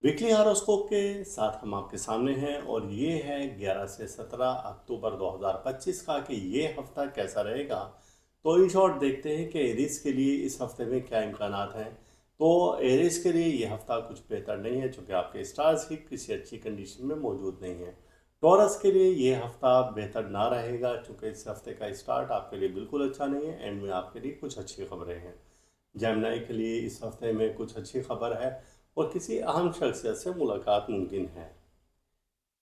Weekly horoscope के साथ हम आपके सामने हैं और ये है 11 से 17 अक्टूबर 2025 का कि ये हफ्ता कैसा रहेगा। तो इन शॉर्ट देखते हैं कि एरीज के लिए इस हफ्ते में क्या इम्कानात हैं। तो एरीज के लिए ये हफ्ता कुछ बेहतर नहीं है क्योंकि आपके स्टार्स ही किसी अच्छी कंडीशन में मौजूद नहीं है। टॉरस के लिए ये हफ्ता बेहतर ना रहेगा क्योंकि इस हफ्ते का स्टार्ट आपके लिए बिल्कुल अच्छा नहीं है। एंड में आपके लिए कुछ अच्छी खबरें हैं। जेमिनी के लिए इस हफ्ते में कुछ अच्छी खबर है और किसी अहम शख्सियत से मुलाकात मुमकिन है।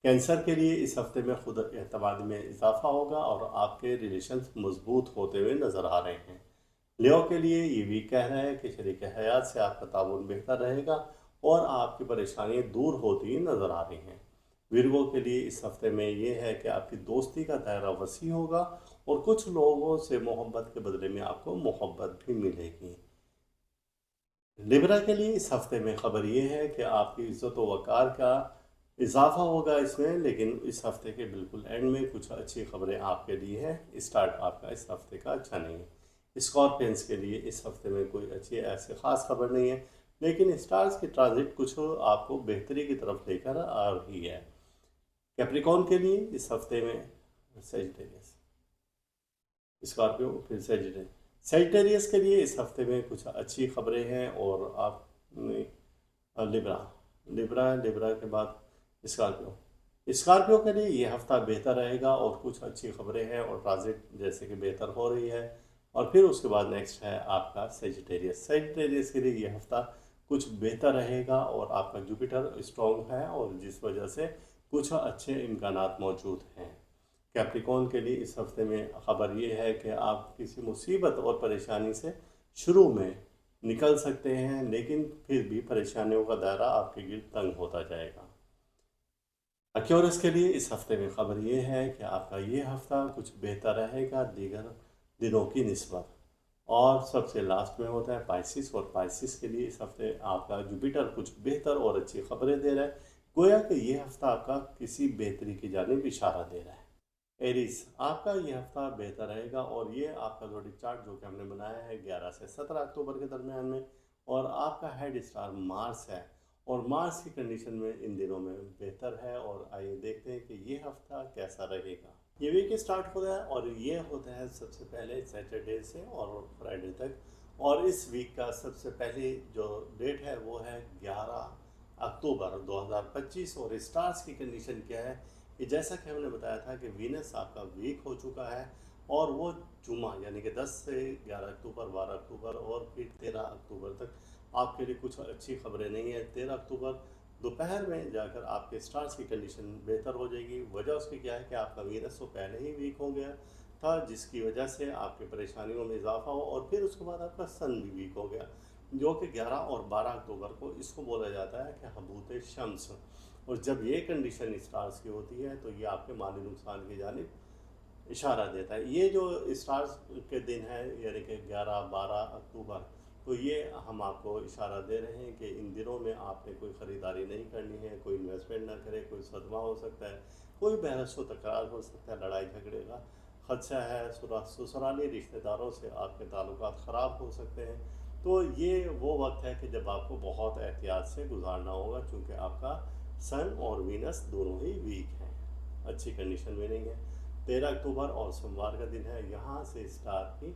कैंसर के लिए इस हफ्ते में खुद एतमाद में इजाफा होगा और आपके रिलेशंस मजबूत होते हुए नजर आ रहे हैं। लियो के लिए ये भी कह रहा है कि शरीक हयात से आपका ताउन बेहतर रहेगा और आपकी परेशानियां दूर होती हुई नजर आ रही हैं। विर्गो के लिए इस हफ्ते में ये है कि आपकी दोस्ती का दायरा वसी होगा और कुछ लोगों से मोहब्बत के बदले में आपको मोहब्बत भी मिलेगी। लिब्रा के लिए इस हफ्ते में खबर ये है कि आपकी इज़्ज़त व वक़ार का इजाफा होगा इसमें, लेकिन इस हफ्ते के बिल्कुल एंड में कुछ अच्छी खबरें आपके लिए हैं। स्टार्ट आपका इस हफ्ते का अच्छा नहीं है। स्कॉर्पियंस के लिए इस हफ्ते में कोई अच्छी ऐसी ख़ास खबर नहीं है, लेकिन स्टार्स की ट्रांजिट कुछ आपको बेहतरी की तरफ लेकर आ रही है। कैप्रिकॉर्न के लिए इस हफ्ते में सेजिटेरियस, स्कॉर्पियो फिर सेजिटेरियस। सेजिटेरियस के लिए इस हफ्ते में कुछ अच्छी खबरें हैं और आप लिब्रा लिब्रा लिब्रा के बाद स्कॉर्पियो। स्कॉर्पियो के लिए ये हफ्ता बेहतर रहेगा और कुछ अच्छी खबरें हैं और ट्रांजिट जैसे कि बेहतर हो रही है। और फिर उसके बाद नेक्स्ट है आपका सेजिटेरियस। सेजिटेरियस के लिए ये हफ्ता कुछ बेहतर रहेगा और आपका जुपिटर स्ट्रॉन्ग है और जिस वजह से कुछ अच्छे इम्कानात मौजूद हैं। कैप्रिकॉर्न के लिए इस हफ्ते में खबर ये है कि आप किसी मुसीबत और परेशानी से शुरू में निकल सकते हैं, लेकिन फिर भी परेशानियों का दायरा आपके गिर्द तंग होता जाएगा। एक्योरस के लिए इस हफ्ते में खबर ये है कि आपका ये हफ्ता कुछ बेहतर रहेगा दीगर दिनों की निस्बत। और सबसे लास्ट में होता है पाइसिस, और पाइसिस के लिए इस हफ्ते आपका जुपिटर कुछ बेहतर और अच्छी खबरें दे रहा है। गोया कि ये हफ्ता आपका किसी बेहतरी की जानिब इशारा दे रहा है। एरीज, आपका ये हफ्ता बेहतर रहेगा और ये आपका जोड़ी चार्ट जो कि हमने बनाया है 11 से 17 अक्टूबर के दरमियान में, और आपका हेड स्टार मार्स है और मार्स की कंडीशन में इन दिनों में बेहतर है। और आइए देखते हैं कि ये हफ्ता कैसा रहेगा। ये वीक स्टार्ट होता है और ये होता है सबसे पहले सैटरडे से और फ्राइडे तक। और इस वीक का सबसे पहली जो डेट है वो है 11 अक्टूबर 2025। और स्टार्स की कंडीशन क्या है कि जैसा कि हमने बताया था कि वीनस आपका वीक हो चुका है और वो जुमा यानी कि 10 से 11 अक्टूबर, 12 अक्टूबर और फिर 13 अक्टूबर तक आपके लिए कुछ अच्छी खबरें नहीं है। 13 अक्टूबर दोपहर में जाकर आपके स्टार्स की कंडीशन बेहतर हो जाएगी। वजह उसकी क्या है कि आपका वीनस तो पहले ही वीक हो गया था, जिसकी वजह से आपकी परेशानियों में इजाफा हो, और फिर उसके बाद आपका सन भी वीक हो गया, जो कि 11 और 12 अक्टूबर को इसको बोला जाता है कि हबूत शम्स। और जब ये कंडीशन स्टार्स की होती है तो ये आपके माली नुकसान की जानिब इशारा देता है। ये जो स्टार्स के दिन है यानी कि 11-12 अक्टूबर, तो ये हम आपको इशारा दे रहे हैं कि इन दिनों में आपने कोई ख़रीदारी नहीं करनी है, कोई इन्वेस्टमेंट ना करें, कोई सदमा हो सकता है, कोई बहस व तकरार हो सकता है, लड़ाई झगड़े का खदशा है, ससुराली रिश्तेदारों से आपके ताल्लुकात ख़राब हो सकते हैं। तो ये वो वक्त है कि जब आपको बहुत एहतियात से गुजारना होगा क्योंकि आपका सन और वीनस दोनों ही वीक हैं, अच्छी कंडीशन में नहीं है। 13 अक्टूबर और सोमवार का दिन है, यहाँ से स्टार की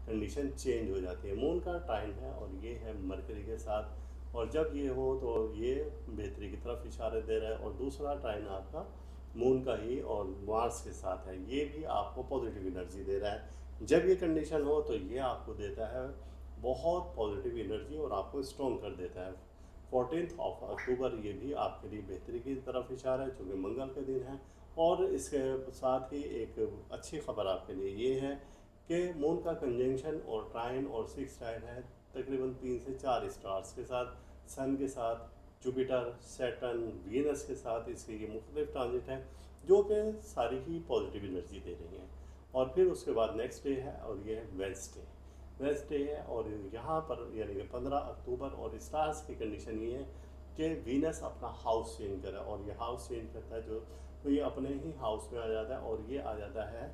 कंडीशन चेंज हो जाती है। मून का टाइम है और ये है मरकरी के साथ, और जब ये हो तो ये बेहतरी की तरफ इशारे दे रहा है। और दूसरा टाइम आपका मून का ही और मार्स के साथ है, ये भी आपको पॉजिटिव एनर्जी दे रहा है। जब ये कंडीशन हो तो ये आपको देता है बहुत पॉजिटिव एनर्जी और आपको स्ट्रॉन्ग कर देता है। 14 अक्टूबर ये भी आपके लिए बेहतरी की तरफ इशारा है चूँकि मंगल के दिन है। और इसके साथ ही एक अच्छी खबर आपके लिए ये है कि मून का कंजंक्शन और ट्राइन और सिक्स ट्राइन है तकरीबन 3 से 4 स्टार्स के साथ, सन के साथ, जुपिटर, सैटर्न, वीनस के साथ इसके ये मुख्तलिफ ट्रांजिट हैं जो कि सारी ही पॉजिटिव एनर्जी दे रही हैं। और फिर उसके बाद नेक्स्ट डे है और ये है वेंसडे। वेंसडे है और यहाँ पर यानी कि 15 अक्टूबर, और स्टार्स की कंडीशन ये है कि वीनस अपना हाउस चेंज करे, और ये हाउस चेंज करता है जो तो ये अपने ही हाउस में आ जाता है और ये आ जाता है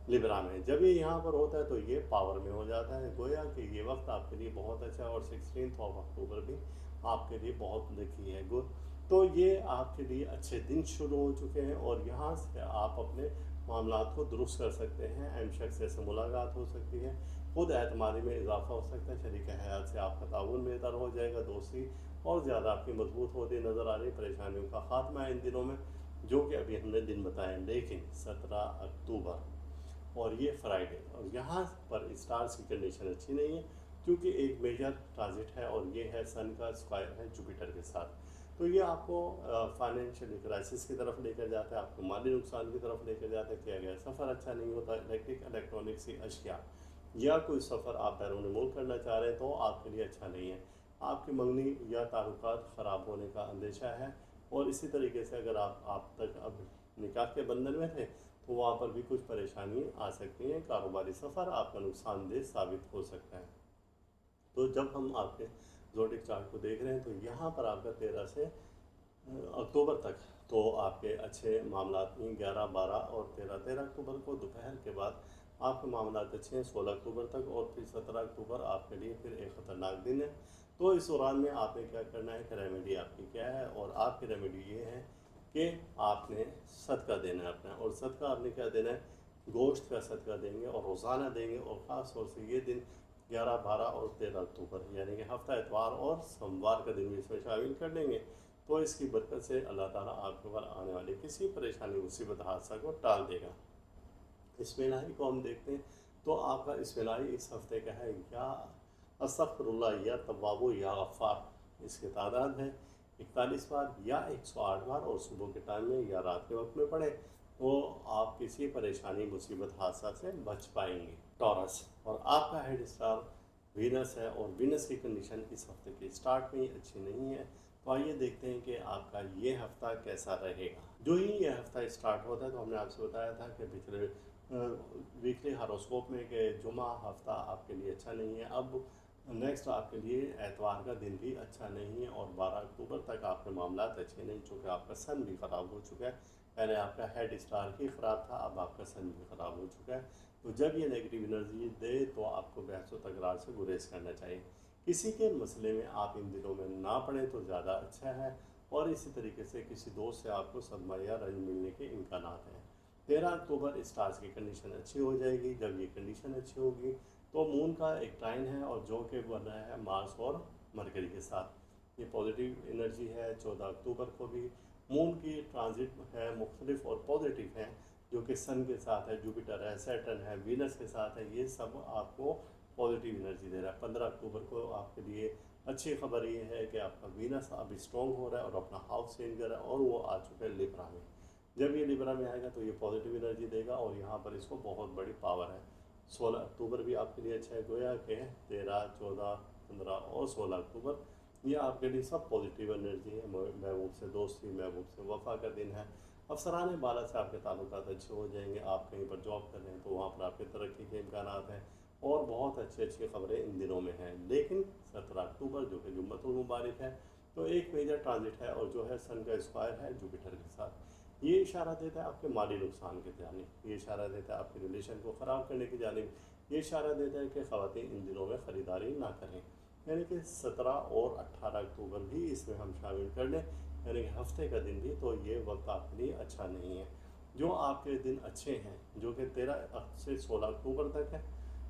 लिब्रा में। जब ये यहाँ पर होता है तो ये पावर में हो जाता है। गोया कि ये वक्त आपके लिए बहुत अच्छा है और 16 अक्टूबर भी आपके लिए बहुत लकी है, गुड तो ये आपके लिए अच्छे दिन शुरू हो चुके हैं और यहाँ से आप अपने मामलात को दुरुस्त कर सकते हैं। अहम शख्स से मुलाकात हो सकती है, खुद एतमादी में इजाफा हो सकता है, शरीक हयात से आपका ताउन बेहतर हो जाएगा, दोस्ती और ज़्यादा आपकी मजबूत होती नज़र आ रही, परेशानियों का खात्मा है इन दिनों में, जो कि अभी हमने दिन बताए। लेकिन 17 अक्टूबर और ये फ्राइडे और यहाँ पर स्टार्स की कंडीशन अच्छी नहीं है, क्योंकि एक मेजर ट्रांजिट है और ये है सन का स्क्वायर है जुपिटर के साथ। तो ये आपको फाइनेंशियल क्राइसिस की तरफ लेकर जाता है, आपको माली नुकसान की तरफ लेकर जाता है, किया गया सफ़र अच्छा नहीं होता, इलेक्ट्रिक इलेक्ट्रॉनिक्स की अशिया या कोई सफ़र आप बैरून मुल्क करना चाह रहे हैं तो आपके लिए अच्छा नहीं है। आपकी मंगनी या ताल्लुकात ख़राब होने का अंदेशा है। और इसी तरीके से अगर आप तक अब निकाह के बंधन में थे तो वहाँ पर भी कुछ परेशानी आ सकती हैं, कारोबारी सफ़र आपका नुकसानदेह साबित हो सकता है। तो जब हम आपके ज़ोडिक चार्ट को देख रहे हैं तो यहाँ पर आपका 13 से अक्टूबर तक तो आपके अच्छे मामलात में 11, 12 और 13 अक्टूबर को दोपहर के बाद आपके मामलात अच्छे हैं 16 अक्टूबर तक, और फिर 17 अक्टूबर आपके लिए फिर एक ख़तरनाक दिन है। तो इस दौरान में आपने क्या करना है कि रेमेडी आपकी क्या है, और आपकी रेमेडी ये है कि आपने सदका देना है अपना, और सदका आपने क्या देना है, गोश्त का सदका देंगे और रोज़ाना देंगे, और ख़ास तौर से ये दिन 11, 12 और 13 अक्टूबर यानी कि हफ्ता इतवार और सोमवार का दिन भी इसमें शामिल कर लेंगे। तो इसकी बरकत से अल्लाह ताला आपके ऊपर आने वाली किसी परेशानी मुसीबत हादसा को टाल देगा। इस्मिलाई को हम देखते हैं तो आपका इस्मिलाई इस हफ्ते का है या अस्तगफिरुल्लाह या तव्वाबु या गफ़्फ़ार। इसकी तादाद है 41 बार या 108 बार, और सुबह के टाइम में या रात के वक्त में पढ़े तो आप किसी परेशानी मुसीबत हादसा से बच पाएंगे। टॉरस और आपका हेड स्टार वीनस है, और वीनस की कंडीशन इस हफ्ते के स्टार्ट में ही अच्छी नहीं है। तो आइए देखते हैं कि आपका ये हफ्ता कैसा रहेगा। जो ही ये हफ्ता स्टार्ट होता है तो हमने आपसे बताया था कि पिछले वीकली हारोस्कोप में कि जुमा हफ्ता आपके लिए अच्छा नहीं है। अब नेक्स्ट आपके लिए एतवार का दिन भी अच्छा नहीं है, और 12 अक्टूबर तक आपके मामलात अच्छे नहीं, चूँकि आपका सन भी ख़राब हो चुका है। पहले आपका हेड स्टार ही ख़राब था, अब आपका सन भी ख़राब हो चुका है। तो जब ये नेगेटिव एनर्जी दे तो आपको बहस व तकरार से गुरेज करना चाहिए। किसी के मसले में आप इन दिनों में ना पड़ें तो ज़्यादा अच्छा है, और इसी तरीके से किसी दोस्त से आपको सदमा या रंज मिलने के इम्कानात हैं। 13 अक्टूबर स्टार्स की कंडीशन अच्छी हो जाएगी। जब ये कंडीशन अच्छी होगी तो मून का एक टाइन है, और जो कि बन रहा है मार्स और मरकरी के साथ, ये पॉजिटिव एनर्जी है। 14 अक्टूबर को भी मून की ट्रांजिट है मुख्तलिफ और पॉजिटिव हैं, जो कि सन के साथ है, जुपिटर है, सैटर्न है, वीनस के साथ है। ये सब आपको पॉजिटिव एनर्जी दे रहा है। 15 अक्टूबर को आपके लिए अच्छी खबर ये है कि आपका वीनस अब स्ट्रॉन्ग हो रहा है और अपना हाउस चेंज कर रहा है, और वो आ चुका है लिब्रा में। जब ये लिब्रा में आएगा तो ये पॉजिटिव एनर्जी देगा, और यहाँ पर इसको बहुत बड़ी पावर है। 16 अक्टूबर भी आपके लिए अच्छा है, गोया कि 13, 14, 15 और 16 अक्टूबर ये आपके लिए सब पॉजिटिव एनर्जी है। महबूब से दोस्ती, महबूब से वफा का दिन है। अफसरान बाला से आपके ताल्लुकात अच्छे हो जाएंगे। आप कहीं पर जॉब कर रहे हैं तो वहाँ पर आपके तरक्की के इम्कानात हैं, और बहुत अच्छी अच्छी खबरें इन दिनों में हैं। लेकिन 17 अक्टूबर जो कि जुम्मतुल मुबारक है, तो एक मेजर ट्रांजिट है, और जो है सन का स्क्वायर है जुपिटर के साथ। ये इशारा देता है आपके माली नुकसान की जानिब, ये इशारा देता है आपके रिलेशन को ख़राब करने की जानिब, ये इशारा देता है कि ख़वातीन इन दिनों में ख़रीदारी ना करें। यानी कि 17 और 18 अक्टूबर भी इसमें हम शामिल कर लें, यानी कि हफ्ते का दिन भी, तो ये वक्त आपके लिए अच्छा नहीं है। जो आपके दिन अच्छे हैं, जो कि 13 से 16 अक्टूबर तक है,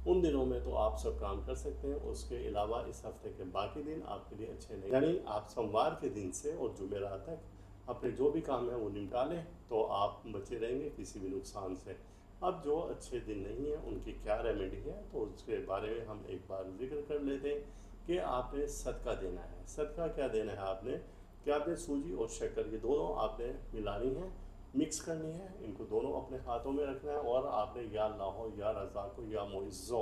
उन दिनों में तो आप सब काम कर सकते हैं। उसके अलावा इस हफ्ते के बाकी दिन आपके लिए अच्छे नहीं, यानी आप सोमवार के दिन से और जुमेरात तक अपने जो भी काम है वो निपटा लें तो आप बचे रहेंगे किसी भी नुकसान से। अब जो अच्छे दिन नहीं हैं उनकी क्या रेमेडी है, तो उसके बारे में हम एक बार जिक्र कर लेते हैं कि आपने सदका देना है। सदका क्या देना है आपने, कि आपने सूजी और शक्कर ये दोनों आपने मिलानी है, मिक्स करनी है, इनको दोनों अपने हाथों में रखना है, और आपने या अल्लाह या रज़ाक़ या मुइज़्ज़ो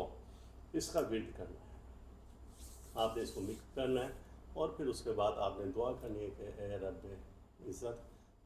इसका विर्द करना है। आपने इसको मिक्स करना है, और फिर उसके बाद आपने दुआ करनी है कि ए रब इज़्ज़त,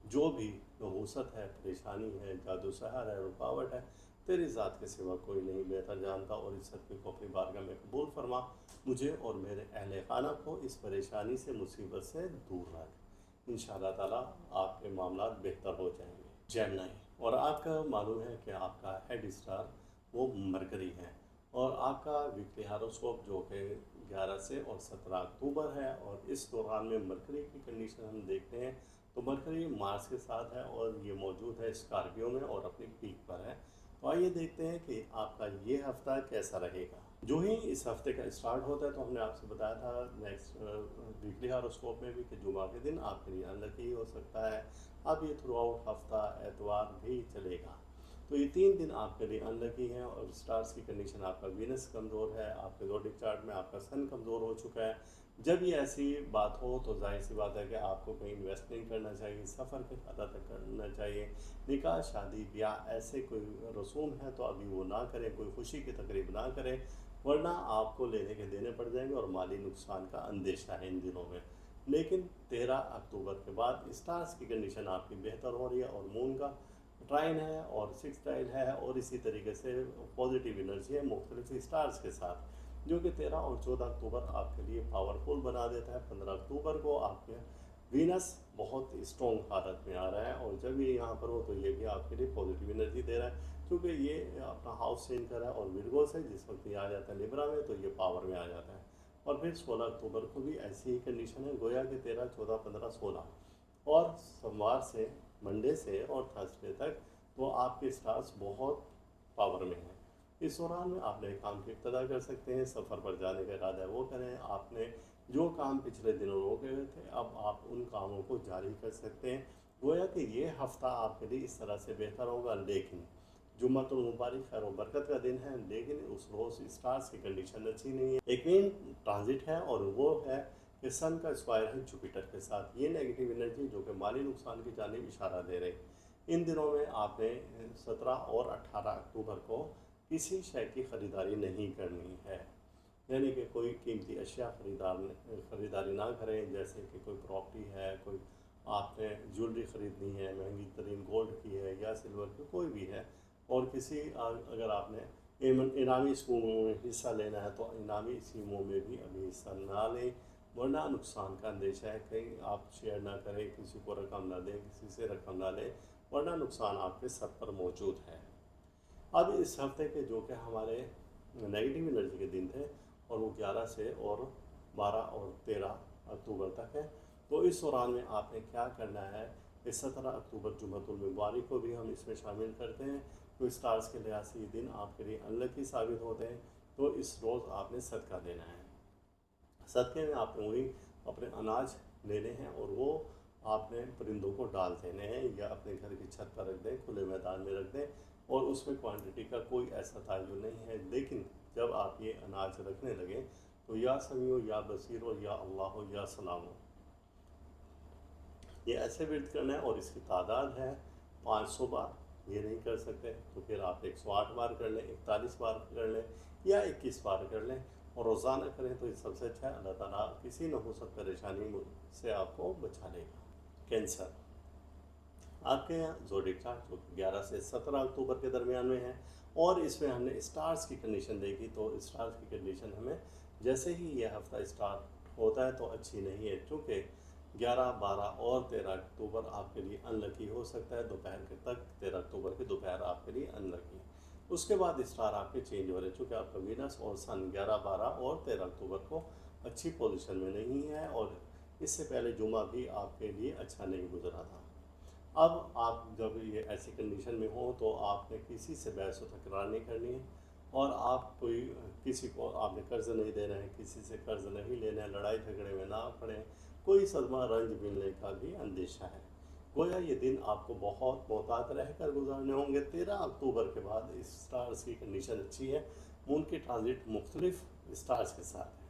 जो भी नहूसत है, परेशानी है, जादू सहर है, रुकावट है, तेरी ज़ात के सिवा कोई नहीं बेहतर जानता, और इस सदक़े को अपनी बारगाह में कबूल फरमा। मुझे और मेरे अहले खाना को इस परेशानी से, मुसीबत से दूर रख। इंशाअल्लाह ताला आपके मामलात बेहतर हो जाएंगे। जेमिनी, और आपका मालूम है कि आपका हेड स्टार वो मरकरी है, और आपका वीकली हारोस्कोप जो कि 11 से और 17 अक्टूबर है। और इस दौरान में मरकरी की कंडीशन हम देखते हैं तो मरकरी मार्स के साथ है और ये मौजूद है स्कॉर्पियो में और अपनी पीक पर है। तो आइए देखते हैं कि आपका ये हफ्ता कैसा रहेगा। जो ही इस हफ्ते का स्टार्ट होता है तो हमने आपसे बताया था नेक्स्ट वीकली हॉरोस्कोप में भी कि जुमा के दिन आपके लिए अनलकी हो सकता है। अब ये थ्रू आउट हफ्ता एतवार भी चलेगा। तो ये 3 दिन आपके लिए अनलकी हैं और स्टार्स की कंडीशन आपका वीनस कमज़ोर है, आपके ज़ोडिक चार्ट में आपका सन कमज़ोर हो चुका है। जब ये ऐसी बात हो तो जाहिर सी बात है कि आपको कहीं इन्वेस्ट नहीं करना चाहिए, सफ़र के फ़ायदा तक करना चाहिए। निकाह शादी ब्याह ऐसे कोई रसूम है तो अभी वो ना करें, कोई खुशी की तकरीब ना करें, वरना आपको लेने के देने पड़ जाएंगे और माली नुकसान का अंदेशा है इन दिनों में। लेकिन 13 अक्टूबर के बाद स्टार्स की कंडीशन आपकी बेहतर हो रही है और मून का ट्राइन है और 6 टाइल है और इसी तरीके से पॉजिटिव एनर्जी है मुख्तलिफ स्टार्स के साथ, जो कि 13 और 14 अक्टूबर आपके लिए पावरफुल बना देता है। 15 अक्टूबर को आपके वीनस बहुत स्ट्रॉन्ग हालत में आ रहा है और जब ये यहाँ पर हो तो ये भी आपके लिए पॉजिटिव एनर्जी दे रहा है, क्योंकि ये अपना हाउस चेंज कर रहा है और विर्गो से जिस वक्त ये आ जाता है लिब्रा में तो ये पावर में आ जाता है। और फिर 16 अक्टूबर को भी ऐसी ही कंडीशन है, गोया कि 13, 14, 15, 16 और सोमवार से मंडे से और थर्सडे तक तो आपके स्टार्स बहुत पावर में हैं। इस दौरान में आप नए काम की इब्तदा कर सकते हैं, सफ़र पर जाने का इरादा है वो करें। आपने जो काम पिछले दिनों रोके हुए थे अब आप उन कामों को जारी कर सकते हैं। गोया कि ये हफ़्ता आपके लिए इस तरह से बेहतर होगा। लेकिन जुम्मतुल मुबारक खैर व बरकत का दिन है, लेकिन उस रोज़ स्टार्स की कंडीशन अच्छी नहीं है। एक मेन ट्रांजिट है और वो है कि सन का स्क्वायर है जुपिटर के साथ। ये नेगेटिव एनर्जी जो कि माली नुकसान की जानिब इशारा दे रहे हैं। इन दिनों में आपने 17 और 18 अक्टूबर को किसी शय की ख़रीदारी नहीं करनी है, यानी कि कोई कीमती अशिया ख़रीदारी ना करें, जैसे कि कोई प्रॉपर्टी है, कोई आपने ज्वेलरी ख़रीदनी है, महंगी तरीन गोल्ड की है या सिल्वर की कोई भी है, और किसी अगर आपने इनामी स्कीमों में हिस्सा लेना है तो इनामी स्कीमों में भी अभी हिस्सा ना लें, वरना नुकसान का अंदेशा है। कहीं आप शेयर ना करें, किसी को रकम ना दें, किसी से रकम ना लें, वरना नुकसान आपके सर पर मौजूद है। अब इस हफ्ते के जो कि हमारे नेगेटिव एनर्जी के दिन थे और वो 11 से और 12 और 13 अक्टूबर तक है। तो इस दौरान में आपने क्या करना है कि 17 अक्टूबर जुम्मतुल मुबारक को भी हम इसमें शामिल करते हैं। तो स्टार्स के लिहाज से ये दिन आपके लिए अनलकी साबित होते हैं। तो इस रोज़ आपने सदका देना है। सदक़े में आपने वही अपने अनाज लेने हैं और वो आपने परिंदों को डाल देने हैं या अपने घर की छत पर रख दें, खुले मैदान में रख दें, और उसमें क्वांटिटी का कोई ऐसा तयन नहीं है। लेकिन जब आप ये अनाज रखने लगें तो या समीओ या बसीरो या अल्लाह हो या सलामो, ये ऐसे विर्द करना है और इसकी तादाद है 500 बार। ये नहीं कर सकते तो फिर आप 108 बार कर लें, 41 बार कर लें या 21 बार कर लें और रोज़ाना करें तो ये सबसे अच्छा है। अल्लाह ताला किसी नहुसत परेशानी से आपको बचा लेगा। कैंसर, आपके यहाँ ज़ोडिक चार्ट जो 11 से 17 अक्टूबर के दरमियान में है और इसमें हमने स्टार्स की कंडीशन देखी। तो स्टार्स की कंडीशन हमें जैसे ही यह हफ्ता स्टार्ट होता है तो अच्छी नहीं है, चूँकि 11, 12 और 13 अक्टूबर आपके लिए अनलकी हो सकता है। दोपहर के तक 13 अक्टूबर की दोपहर आपके लिए अनलकी, उसके बाद स्टार आपके चेंज हो रहे हैं, चूँकि आपका वीनस और सन 11, 12 और 13 अक्टूबर को अच्छी पोजीशन में नहीं है और इससे पहले जुमा भी आपके लिए अच्छा नहीं गुजरा था। अब आप जब ये ऐसी कंडीशन में हो तो आपने किसी से बहस व तकरार नहीं करनी है और आप कोई किसी को आपने कर्ज़ नहीं देना है, किसी से कर्ज़ नहीं लेना है, लड़ाई झगड़े में ना पड़े, कोई सदमा रंज मिलने का भी अंदेशा है। गोया ये दिन आपको बहुत मोहतात रहकर गुजारने होंगे। 13 अक्टूबर के बाद इस स्टार्स की कंडीशन अच्छी है, मून की ट्रांजिट मुख्तलिफ स्टार्स के साथ है।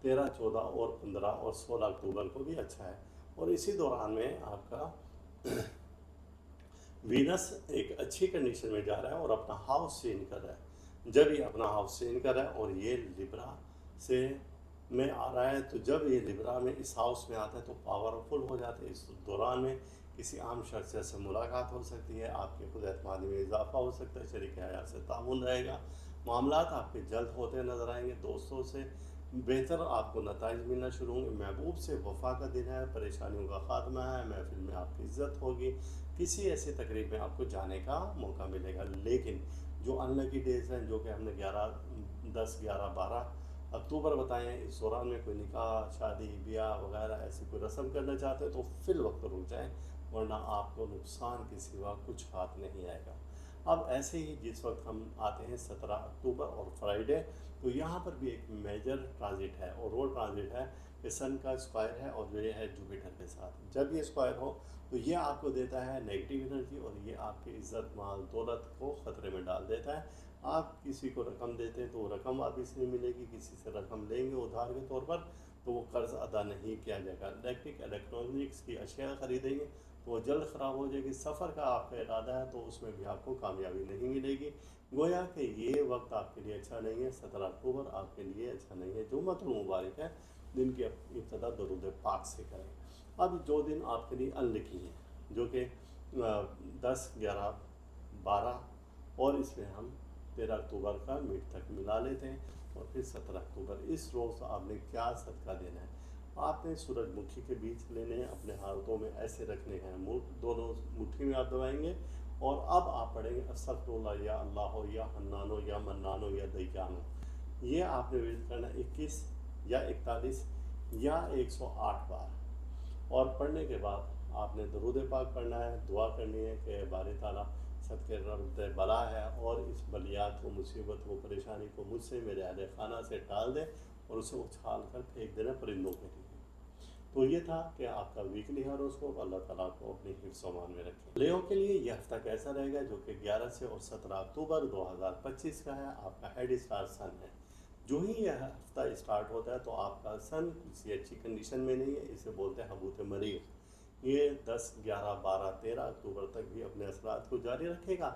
13, 14 और 15 और 16 अक्टूबर को भी अच्छा है और इसी दौरान में आपका वीनस एक अच्छी कंडीशन में जा रहा है और अपना हाउस चेंज कर रहा है। जब ये अपना हाउस चेंज कर रहा है और ये लिब्रा से में आ रहा है, तो जब ये लिब्रा में इस हाउस में आता है तो पावरफुल हो जाते हैं। इस दौरान में किसी आम शख्स से मुलाकात हो सकती है, आपके खुद एतमादी में इजाफा हो सकता है, शरीक हयात से ताउन रहेगा, मामलात आपके जल्द होते नजर आएंगे, दोस्तों से बेहतर आपको नताइज मिलना शुरू होंगे, महबूब से वफा का दिन है, परेशानियों का खात्मा है, महफिल में आपकी इज्जत होगी, किसी ऐसी तकरीब में आपको जाने का मौका मिलेगा। लेकिन जो अनलकी डेज हैं जो कि हमने 11, 10, 11, 12 अक्टूबर बताएं, इस दौरान में कोई निकाह, शादी, ब्याह वगैरह ऐसी कोई रस्म करना चाहते हैं तो फिल वक्त रुक जाएं, वरना आपको नुकसान के सिवा कुछ हाथ नहीं आएगा। अब ऐसे ही जिस वक्त हम आते हैं 17 अक्टूबर और फ्राइडे, तो यहाँ पर भी एक मेजर ट्रांजिट है, और वो ट्रांजिट है कि सन का स्क्वायर है और ये है जुपिटर के साथ। जब ये स्क्वायर हो तो ये आपको देता है नेगेटिव एनर्जी, और ये आपकी इज्जत, माल, दौलत को ख़तरे में डाल देता है। आप किसी को रकम देते हैं तो वो रकम वापस नहीं मिलेगी, किसी से रकम लेंगे उधार के तौर पर तो वो कर्ज अदा नहीं किया जाएगा। इलेक्ट्रिक इलेक्ट्रॉनिक्स की अशिया ख़रीदेंगे तो वो जल्द ख़राब हो जाएगी। सफ़र का आपका इरादा है तो उसमें भी आपको कामयाबी नहीं मिलेगी। गोया कि ये वक्त आपके लिए अच्छा नहीं है। 17 अक्टूबर आपके लिए अच्छा नहीं है। जुम्मतुल मुबारक है, दिन की इब्तदा दरूद पाक से करें। अब जो दिन आपके लिए अनलिखी हैं, जो कि 10, 11, 12 और इसमें हम 13 अक्टूबर का मिड तक मिला लेते हैं, और फिर 17 अक्टूबर। इस रोज़ आपने क्या सदका देना है? आपने सूरजमुखी के बीज लेने हैं, अपने हाथों में ऐसे रखने हैं, दोनों मुट्ठी में आप दबाएंगे, और अब आप पढ़ेंगे अस्तगफिरुल्लाह या अल्लाह या हन्नानो या मन्नानो या दय्यानो। ये आपने विज़िट करना 21 या 41 या 108 बार, और पढ़ने के बाद आपने दरूद पाक पढ़ना है, दुआ करनी है कि बारी ताला सदके रब्द बला है और इस बलियात को, मुसीबत को, परेशानी को मुझसे, मेरे अहले खाना से टाल दे, और उसे उछाल कर फेंक देना परिंदों के लिए। तो ये था कि आपका वीकली हॉरोस्कोप। अल्लाह ताला को अपनी हिफ्ज़ व अमान में रखें। लियो के लिए यह हफ्ता कैसा रहेगा, जो कि 11 से और 17 अक्टूबर 2025 का है। आपका हेड स्टार सन है। जो ही यह हफ्ता स्टार्ट होता है तो आपका सन किसी अच्छी कंडीशन में नहीं है, इसे बोलते हैं हबूत मरीज़। ये 10, 11, 12, 13 अक्टूबर तक भी अपने असरात को जारी रखेगा।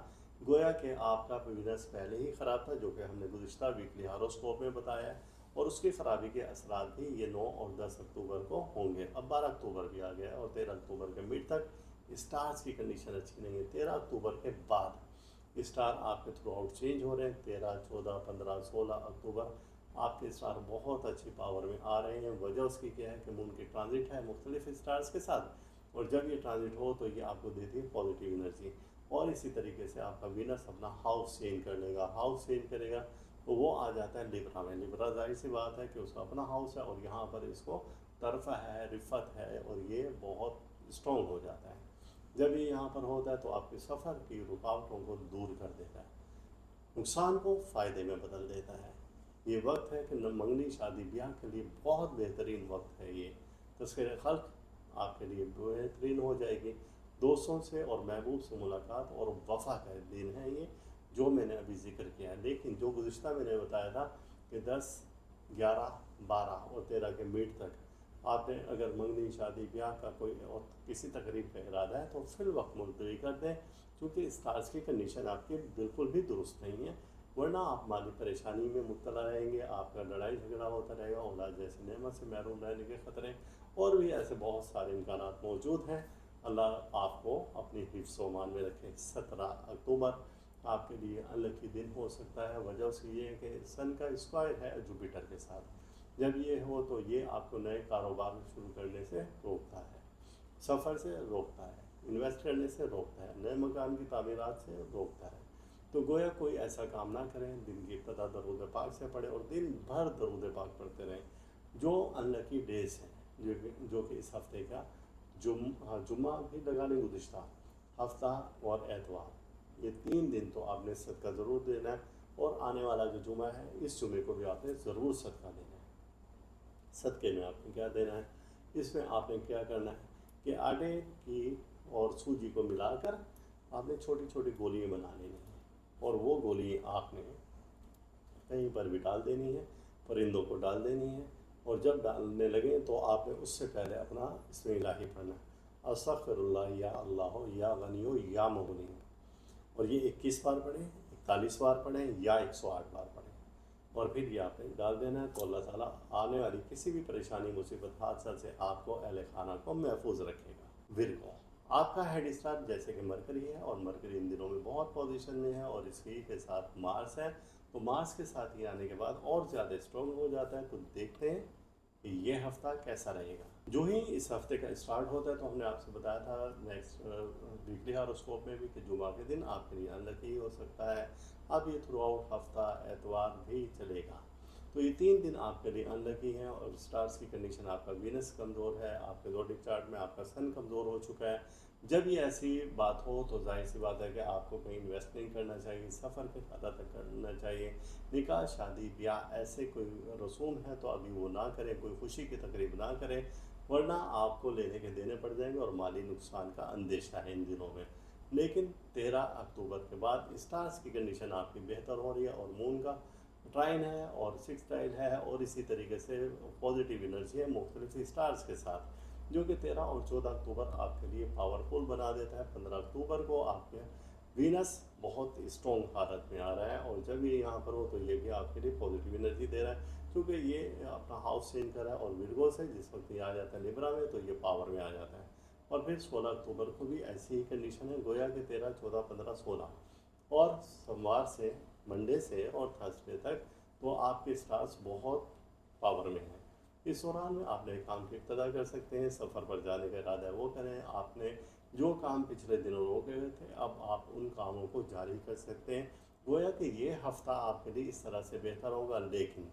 गोया कि आपका वीनस पहले ही ख़राब था, जो कि हमने गुज़िश्ता वीकली हॉरोस्कोप में बताया है, और उसकी ख़राबी के असरात भी ये 9 और 10 अक्टूबर को होंगे। अब 12 अक्टूबर भी आ गया है, और 13 अक्टूबर के मिड तक स्टार्स की कंडीशन अच्छी नहीं है। 13 अक्टूबर के बाद स्टार आपके थ्रू आउट चेंज हो रहे हैं। 13, 14, 15, 16 अक्टूबर आपके स्टार बहुत अच्छी पावर में आ रहे हैं। वजह उसकी क्या है कि मून की ट्रांजिट है मुख्तलिफ स्टार्स के साथ, और जब ये ट्रांजिट हो तो ये आपको देती है पॉजिटिव एनर्जी। और इसी तरीके से आपका वीनस अपना हाउस चेंज कर लेगा। हाउस चेंज करेगा तो वो आ जाता है लिब्रा में। लिब्रा जाहिर सी बात है कि उसका अपना हाउस है, और यहाँ पर इसको तरफ़ा है, रिफ़त है, और ये बहुत स्ट्रॉन्ग हो जाता है। जब ये यहाँ पर होता है तो आपके सफ़र की रुकावटों को दूर कर देता है, नुकसान को फ़ायदे में बदल देता है। ये वक्त है कि मंगनी, शादी, ब्याह के लिए बहुत बेहतरीन वक्त है। ये तस्वीर खल्क आपके लिए बेहतरीन हो जाएगी। दोस्तों से और महबूब से मुलाकात और वफ़ा का दिन है ये, जो मैंने अभी ज़िक्र किया है। लेकिन जो गुज़िश्ता मैंने बताया था कि 10, 11, 12 और 13 के मिड तक आपने अगर मंगनी, शादी, ब्याह का कोई और किसी तकरीब का इरादा है तो फिल वक्त मुलतवी कर दें, क्योंकि स्टार्स की कंडीशन आपकी बिल्कुल भी दुरुस्त नहीं है। वरना आप माली परेशानी में मुब्तला रहेंगे, आपका लड़ाई झगड़ा होता रहेगा, औलाद जैसी नेमत से महरूम रहने के ख़तरे और भी ऐसे बहुत सारे इम्कानात मौजूद हैं। अल्लाह आपको अपनी हिफ्ज़ व अमान में रखे। 17 अक्टूबर आपके लिए अनलकी दिन हो सकता है। वजह उसकी ये है कि सन का स्क्वायर है जुपिटर के साथ। जब ये हो तो ये आपको नए कारोबार शुरू करने से रोकता है, सफ़र से रोकता है, इन्वेस्ट करने से रोकता है, नए मकान की तामीरात से रोकता है। तो गोया कोई ऐसा काम ना करें। दिन की इब्तदा दरूद पाक से पढ़ें और दिन भर दरूद पाक पढ़ते रहें। जो अनलकी डेज़ हैं, जो कि इस हफ्ते का जुम्मा भी लगा लें, गुज़िश्ता हफ्ता और एतवार, ये 3 दिन तो आपने सदका ज़रूर देना है। और आने वाला जो जुमा है, इस जुमे को भी आपने ज़रूर सदका देना है। सदक़े में आपने क्या देना है, इसमें आपने क्या करना है कि आटे की और सूजी को मिलाकर आपने छोटी छोटी गोलियाँ बना लेनी हैं, और वो गोली आपने कहीं पर भी डाल देनी है, परिंदों को डाल देनी है। और जब डालने लगे तो आपने उससे पहले अपना इसमें इलाही पढ़ना, अस्तग़फिरुल्लाह या अल्लाह या गनियो या मुगनी। और ये 21 बार पढ़ें, 41 बार पढ़ें या 108 बार पढ़ें, और फिर ये आपने डाल देना है। तो अल्लाह ताला आने वाली किसी भी परेशानी, मुसीबत, हादसा से आपको, अहले खाना को महफूज रखेगा। विरगो आपका हेड स्टार जैसे कि मरकरी है, और मरकरी इन दिनों में बहुत पोजीशन में है, और इसी के साथ मार्स है। तो मार्स के साथ ये आने के बाद और ज़्यादा स्ट्रॉन्ग हो जाता है। तो देखते हैं कि ये हफ्ता कैसा रहेगा। जो ही इस हफ्ते का स्टार्ट होता है तो हमने आपसे बताया था नेक्स्ट वीकली हॉरोस्कोप में भी कि जुमा के दिन आपके लिए अनलकी हो सकता है। अब ये थ्रू आउट हफ्ता एतवार भी चलेगा। तो ये 3 दिन आपके लिए अनलकी हैं। और स्टार्स की कंडीशन, आपका वीनस कमज़ोर है, आपके ज़ोडिक चार्ट में आपका सन कमज़ोर हो चुका है। जब ये ऐसी बात हो तो जाहिर सी बात है कि आपको कहीं इन्वेस्ट नहीं करना चाहिए, सफ़र के फ़ायदा तक करना चाहिए। निकाह, शादी, ब्याह ऐसे कोई रसूम है तो अभी वो ना करें, कोई खुशी की तकरीब ना करें, वरना आपको लेने के देने पड़ जाएंगे और माली नुकसान का अंदेशा है इन दिनों में। लेकिन 13 अक्टूबर के बाद स्टार्स की कंडीशन आपकी बेहतर हो रही है और मून का ट्राइन है और सिक्स टाइल है और इसी तरीके से पॉजिटिव एनर्जी है मुख्तलिफ स्टार्स के साथ, जो कि 13 और 14 अक्टूबर आपके लिए पावरफुल बना देता है। 15 अक्टूबर को आपके वीनस बहुत स्ट्रॉन्ग हालत में आ रहा है और जब ये यहाँ पर हो तो ये भी आपके लिए पॉजिटिव एनर्जी दे रहा है, क्योंकि ये अपना हाउस चेंज कर रहा है और विर्गो से जिस वक्त ये आ जाता है लिब्रा में तो ये पावर में आ जाता है। और फिर 16 अक्टूबर को भी ऐसी ही कंडीशन है, गोया कि 13, 14, 15, 16 और सोमवार से, मंडे से और थर्सडे तक तो आपके स्टार्स बहुत पावर में हैं। इस दौरान में आप नए काम की इब्तदा कर सकते हैं, सफ़र पर जाने का इरादा है वो करें, आपने जो काम पिछले दिनों रोके हुए थे अब आप उन कामों को जारी कर सकते हैं। गोया कि ये हफ़्ता आपके लिए इस तरह से बेहतर होगा। लेकिन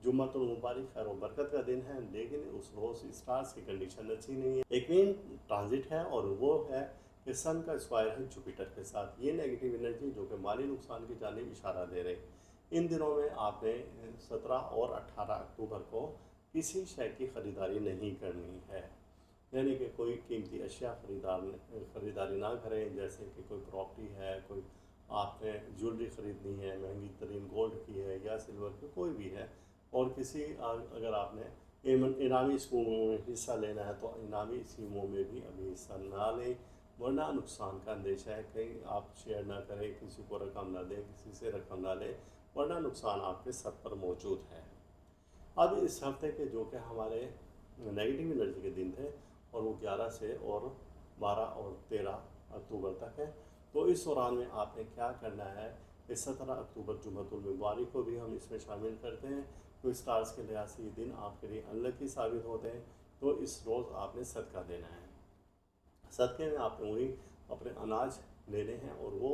जुम्मतुल मुबारक खैर व बरकत का दिन है, लेकिन उस रोज़ स्टार्स की कंडीशन अच्छी नहीं है। एक मेन ट्रांजिट है और वो है कि सन का स्क्वायर है जुपिटर के साथ। ये नेगेटिव एनर्जी जो कि माली नुकसान की जानिब इशारा दे रहे। इन दिनों में आपने 17 और 18 अक्टूबर को किसी शय की ख़रीदारी नहीं करनी है, यानी कि कोई कीमती अशिया ख़रीदारी ना करें, जैसे कि कोई प्रॉपर्टी है, कोई आपने ज्वेलरी ख़रीदनी है, महंगी तरीन गोल्ड की है या सिल्वर की, कोई भी है। और किसी अगर आपने इनामी स्कीमों में हिस्सा लेना है तो इनामी स्कीमों में भी अभी हिस्सा ना लें, वरना नुकसान का अंदेशा है। कहीं आप शेयर ना करें, किसी को रकम ना दें, किसी से रकम ना लें, वरना नुकसान आपके सर पर मौजूद है। अब इस हफ्ते के जो कि हमारे नेगेटिव एनर्जी के दिन थे और वो 11 से और 12 और 13 अक्टूबर तक है। तो इस दौरान में आपने क्या करना है कि 17 अक्टूबर जुम्मतुल मुबारक को भी हम इसमें शामिल करते हैं। तो स्टार्स के लिहाज से ये दिन आपके लिए अनलकी साबित होते हैं, तो इस रोज़ आपने सदका देना है। सदक़े में आपने वही अपने अनाज लेने हैं और वो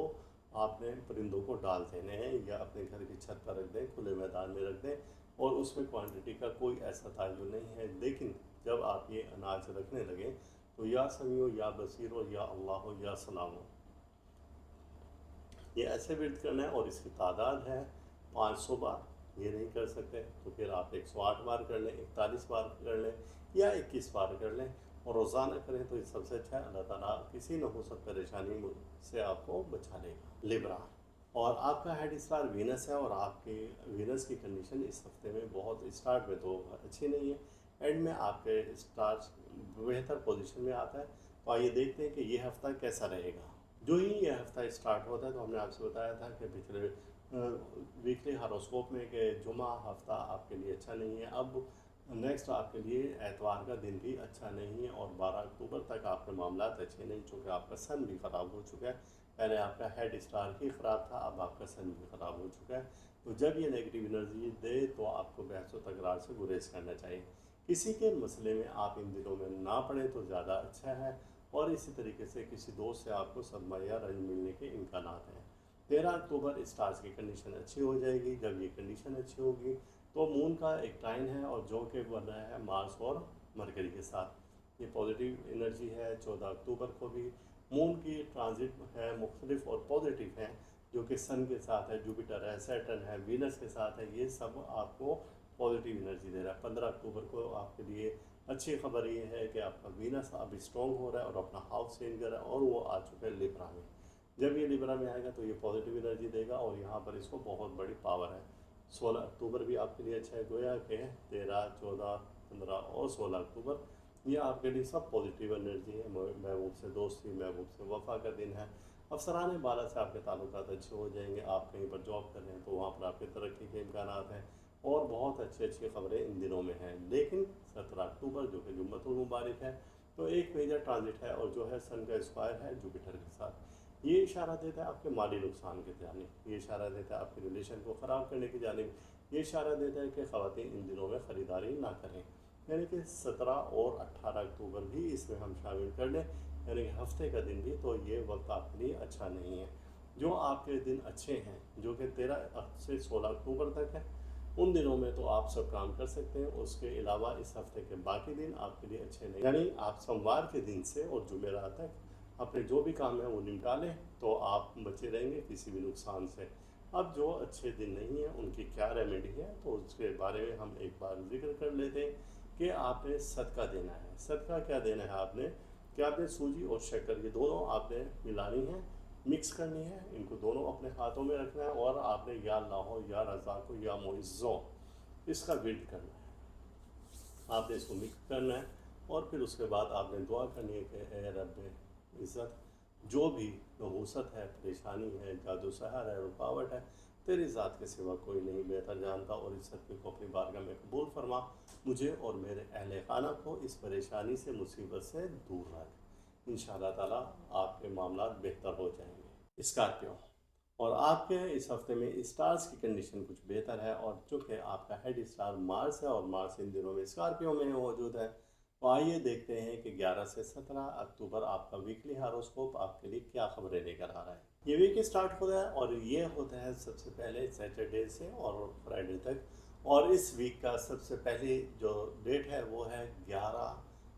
आपने परिंदों को डाल देने हैं या अपने घर की छत पर रख दें, खुले मैदान में रख दें। और उसमें क्वांटिटी का कोई ऐसा तायुन नहीं है, लेकिन जब आप ये अनाज रखने लगें तो या समीओ या बसीरो या अल्लाह हो या सलामो, ये ऐसे विर्द करना है और इसकी तादाद है 500 बार। ये नहीं कर सकते तो फिर आप 108 बार कर लें, 41 बार कर लें या 21 बार कर लें और रोज़ाना करें तो ये सबसे अच्छा है। अल्लाह ताला किसी नहुसत परेशानी से आपको बचा लेगा। लिब्रा और आपका हेड स्टार वीनस है और आपके वीनस की कंडीशन इस हफ्ते में बहुत स्टार्ट में तो अच्छी नहीं है, एंड में आपके स्टार बेहतर पोजीशन में आता है। तो आइए देखते हैं कि ये हफ्ता कैसा रहेगा। जो ही ये हफ्ता स्टार्ट होता है तो हमने आपसे बताया था कि पिछले वीकली हारोस्कोप में कि जुमा हफ्ता आपके लिए अच्छा नहीं है। अब नेक्स्ट आपके लिए एतवार का दिन भी अच्छा नहीं है और 12 अक्टूबर तक आपके मामला अच्छे नहीं, चूँकि आपका सन भी ख़राब हो चुका है। पहले आपका हेड स्टार ही ख़राब था, अब आपका सन भी ख़राब हो चुका है। तो जब ये नेगेटिव एनर्जी दे तो आपको बहस व तकरार से गुरेज करना चाहिए। किसी के मसले में आप इन दिनों में ना पड़ें तो ज़्यादा अच्छा है। और इसी तरीके से किसी दोस्त से आपको सदमा या रंज मिलने के इम्कानात हैं। 13 अक्टूबर स्टार्स की कंडीशन अच्छी हो जाएगी। जब ये कंडीशन अच्छी होगी तो मून का एक टाइन है और जो कि बन रहा है मार्स और मरकरी के साथ, ये पॉजिटिव एनर्जी है। 14 अक्टूबर को भी मून की ट्रांजिट है, मुख्तलिफ और पॉजिटिव हैं, जो कि सन के साथ है, जुपिटर है, सैटर्न है, वीनस के साथ है। ये सब आपको पॉजिटिव एनर्जी दे रहा है। 15 अक्टूबर को आपके लिए अच्छी खबर ये है कि आपका वीनस अब स्ट्रॉन्ग हो रहा है और अपना हाउस चेंज कर रहा है और वो आ चुका है लिब्रा में। जब ये लिब्रा में आएगा तो ये पॉजिटिव एनर्जी देगा और यहाँ पर इसको बहुत बड़ी पावर है। 16 अक्टूबर भी आपके लिए अच्छा है, गोया के 13, 14, 15 और 16 अक्टूबर ये आपके लिए सब पॉजिटिव एनर्जी है। महबूब से दोस्ती, महबूब से वफ़ा का दिन है। अफसरान बाला से आपके ताल्लुकात अच्छे हो जाएंगे। आप कहीं पर जॉब कर रहे हैं तो वहाँ पर आपके तरक्की के इम्कानात हैं और बहुत अच्छी अच्छी खबरें इन दिनों में हैं। लेकिन 17 अक्टूबर जो कि जुम्मतुल मुबारक है तो एक मेजर ट्रांजिट है और जो है सन का स्क्वायर है जुपिटर के साथ। ये इशारा देता है आपके माली नुकसान की जानिब, ये इशारा देता है आपके रिलेशन को ख़राब करने की जानिब, ये इशारा देता है कि ख़वातीन इन दिनों में ख़रीदारी ना करें। यानी कि 17 और 18 अक्टूबर भी इसमें हम शामिल कर लें, यानी कि हफ्ते का दिन भी, तो ये वक्त आपके लिए अच्छा नहीं है। जो आपके दिन अच्छे हैं जो कि 13 से 16 अक्टूबर तक है, उन दिनों में तो आप सब काम कर सकते हैं। उसके अलावा इस हफ्ते के बाकी दिन आपके लिए अच्छे नहीं, यानी आप सोमवार के दिन से और जुमेरात तक अपने जो भी काम है वो निपटा लें तो आप बचे रहेंगे किसी भी नुकसान से। अब जो अच्छे दिन नहीं हैं उनकी क्या रेमेडी है तो उसके बारे में हम एक बार जिक्र कर लेते हैं कि आपने सदका देना है। सदका क्या देना है आपने, कि आपने सूजी और शक्कर ये दोनों आपने मिलानी है, मिक्स करनी है, इनको दोनों अपने हाथों में रखना है और आपने या अल्लाह या रज़ाक़ या मुइज़्ज़ो इसका विर्द करना है। आपने इसको मिक्स करना है और फिर उसके बाद आपने दुआ करनी है कि ए रब इज़्ज़त, जो भी नहूसत है, परेशानी है, जादू सहर है, रुकावट है, तेरी ज़ात के सिवा कोई नहीं बेहतर जानता, और इस सदक़े को अपनी बारगाह में कबूल फरमा। मुझे और मेरे अहले खाना को इस परेशानी से, मुसीबत से दूर रख। इंशाअल्लाह ताला आपके मामलात बेहतर हो जाएंगे। स्कॉर्पियो, और आपके इस हफ्ते में स्टार्स की कंडीशन कुछ बेहतर है, और चूँकि आपका हेड स्टार मार्स है और मार्स इन दिनों में स्कॉर्पियो में मौजूद है, तो आइए देखते हैं कि 11 से 17 अक्टूबर आपका वीकली हॉरोस्कोप आपके लिए क्या खबरें लेकर आ रहा है। ये वीक स्टार्ट होता है और ये होता है सबसे पहले सैटरडे से और फ्राइडे तक, और इस वीक का सबसे पहली जो डेट है वो है 11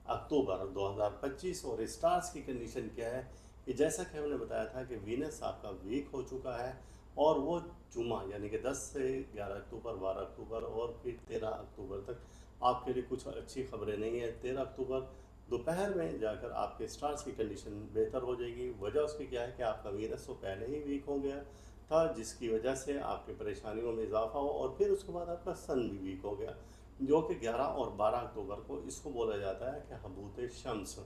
अक्टूबर 2025। और स्टार्स की कंडीशन क्या है कि जैसा कि हमने बताया था कि वीनस आपका वीक हो चुका है, और वो जुमा यानी कि 10 से 11 अक्टूबर, 12 अक्टूबर और फिर 13 अक्टूबर तक आपके लिए कुछ अच्छी खबरें नहीं है। 13 अक्टूबर दोपहर में जाकर आपके स्टार्स की कंडीशन बेहतर हो जाएगी। वजह उसकी क्या है कि आपका वीनस तो पहले ही वीक हो गया था, जिसकी वजह से आपकी परेशानियों में इजाफा हो, और फिर उसके बाद आपका सन भी वीक हो गया, जो कि 11 और 12 अक्टूबर को इसको बोला जाता है कि हबूत शम्स।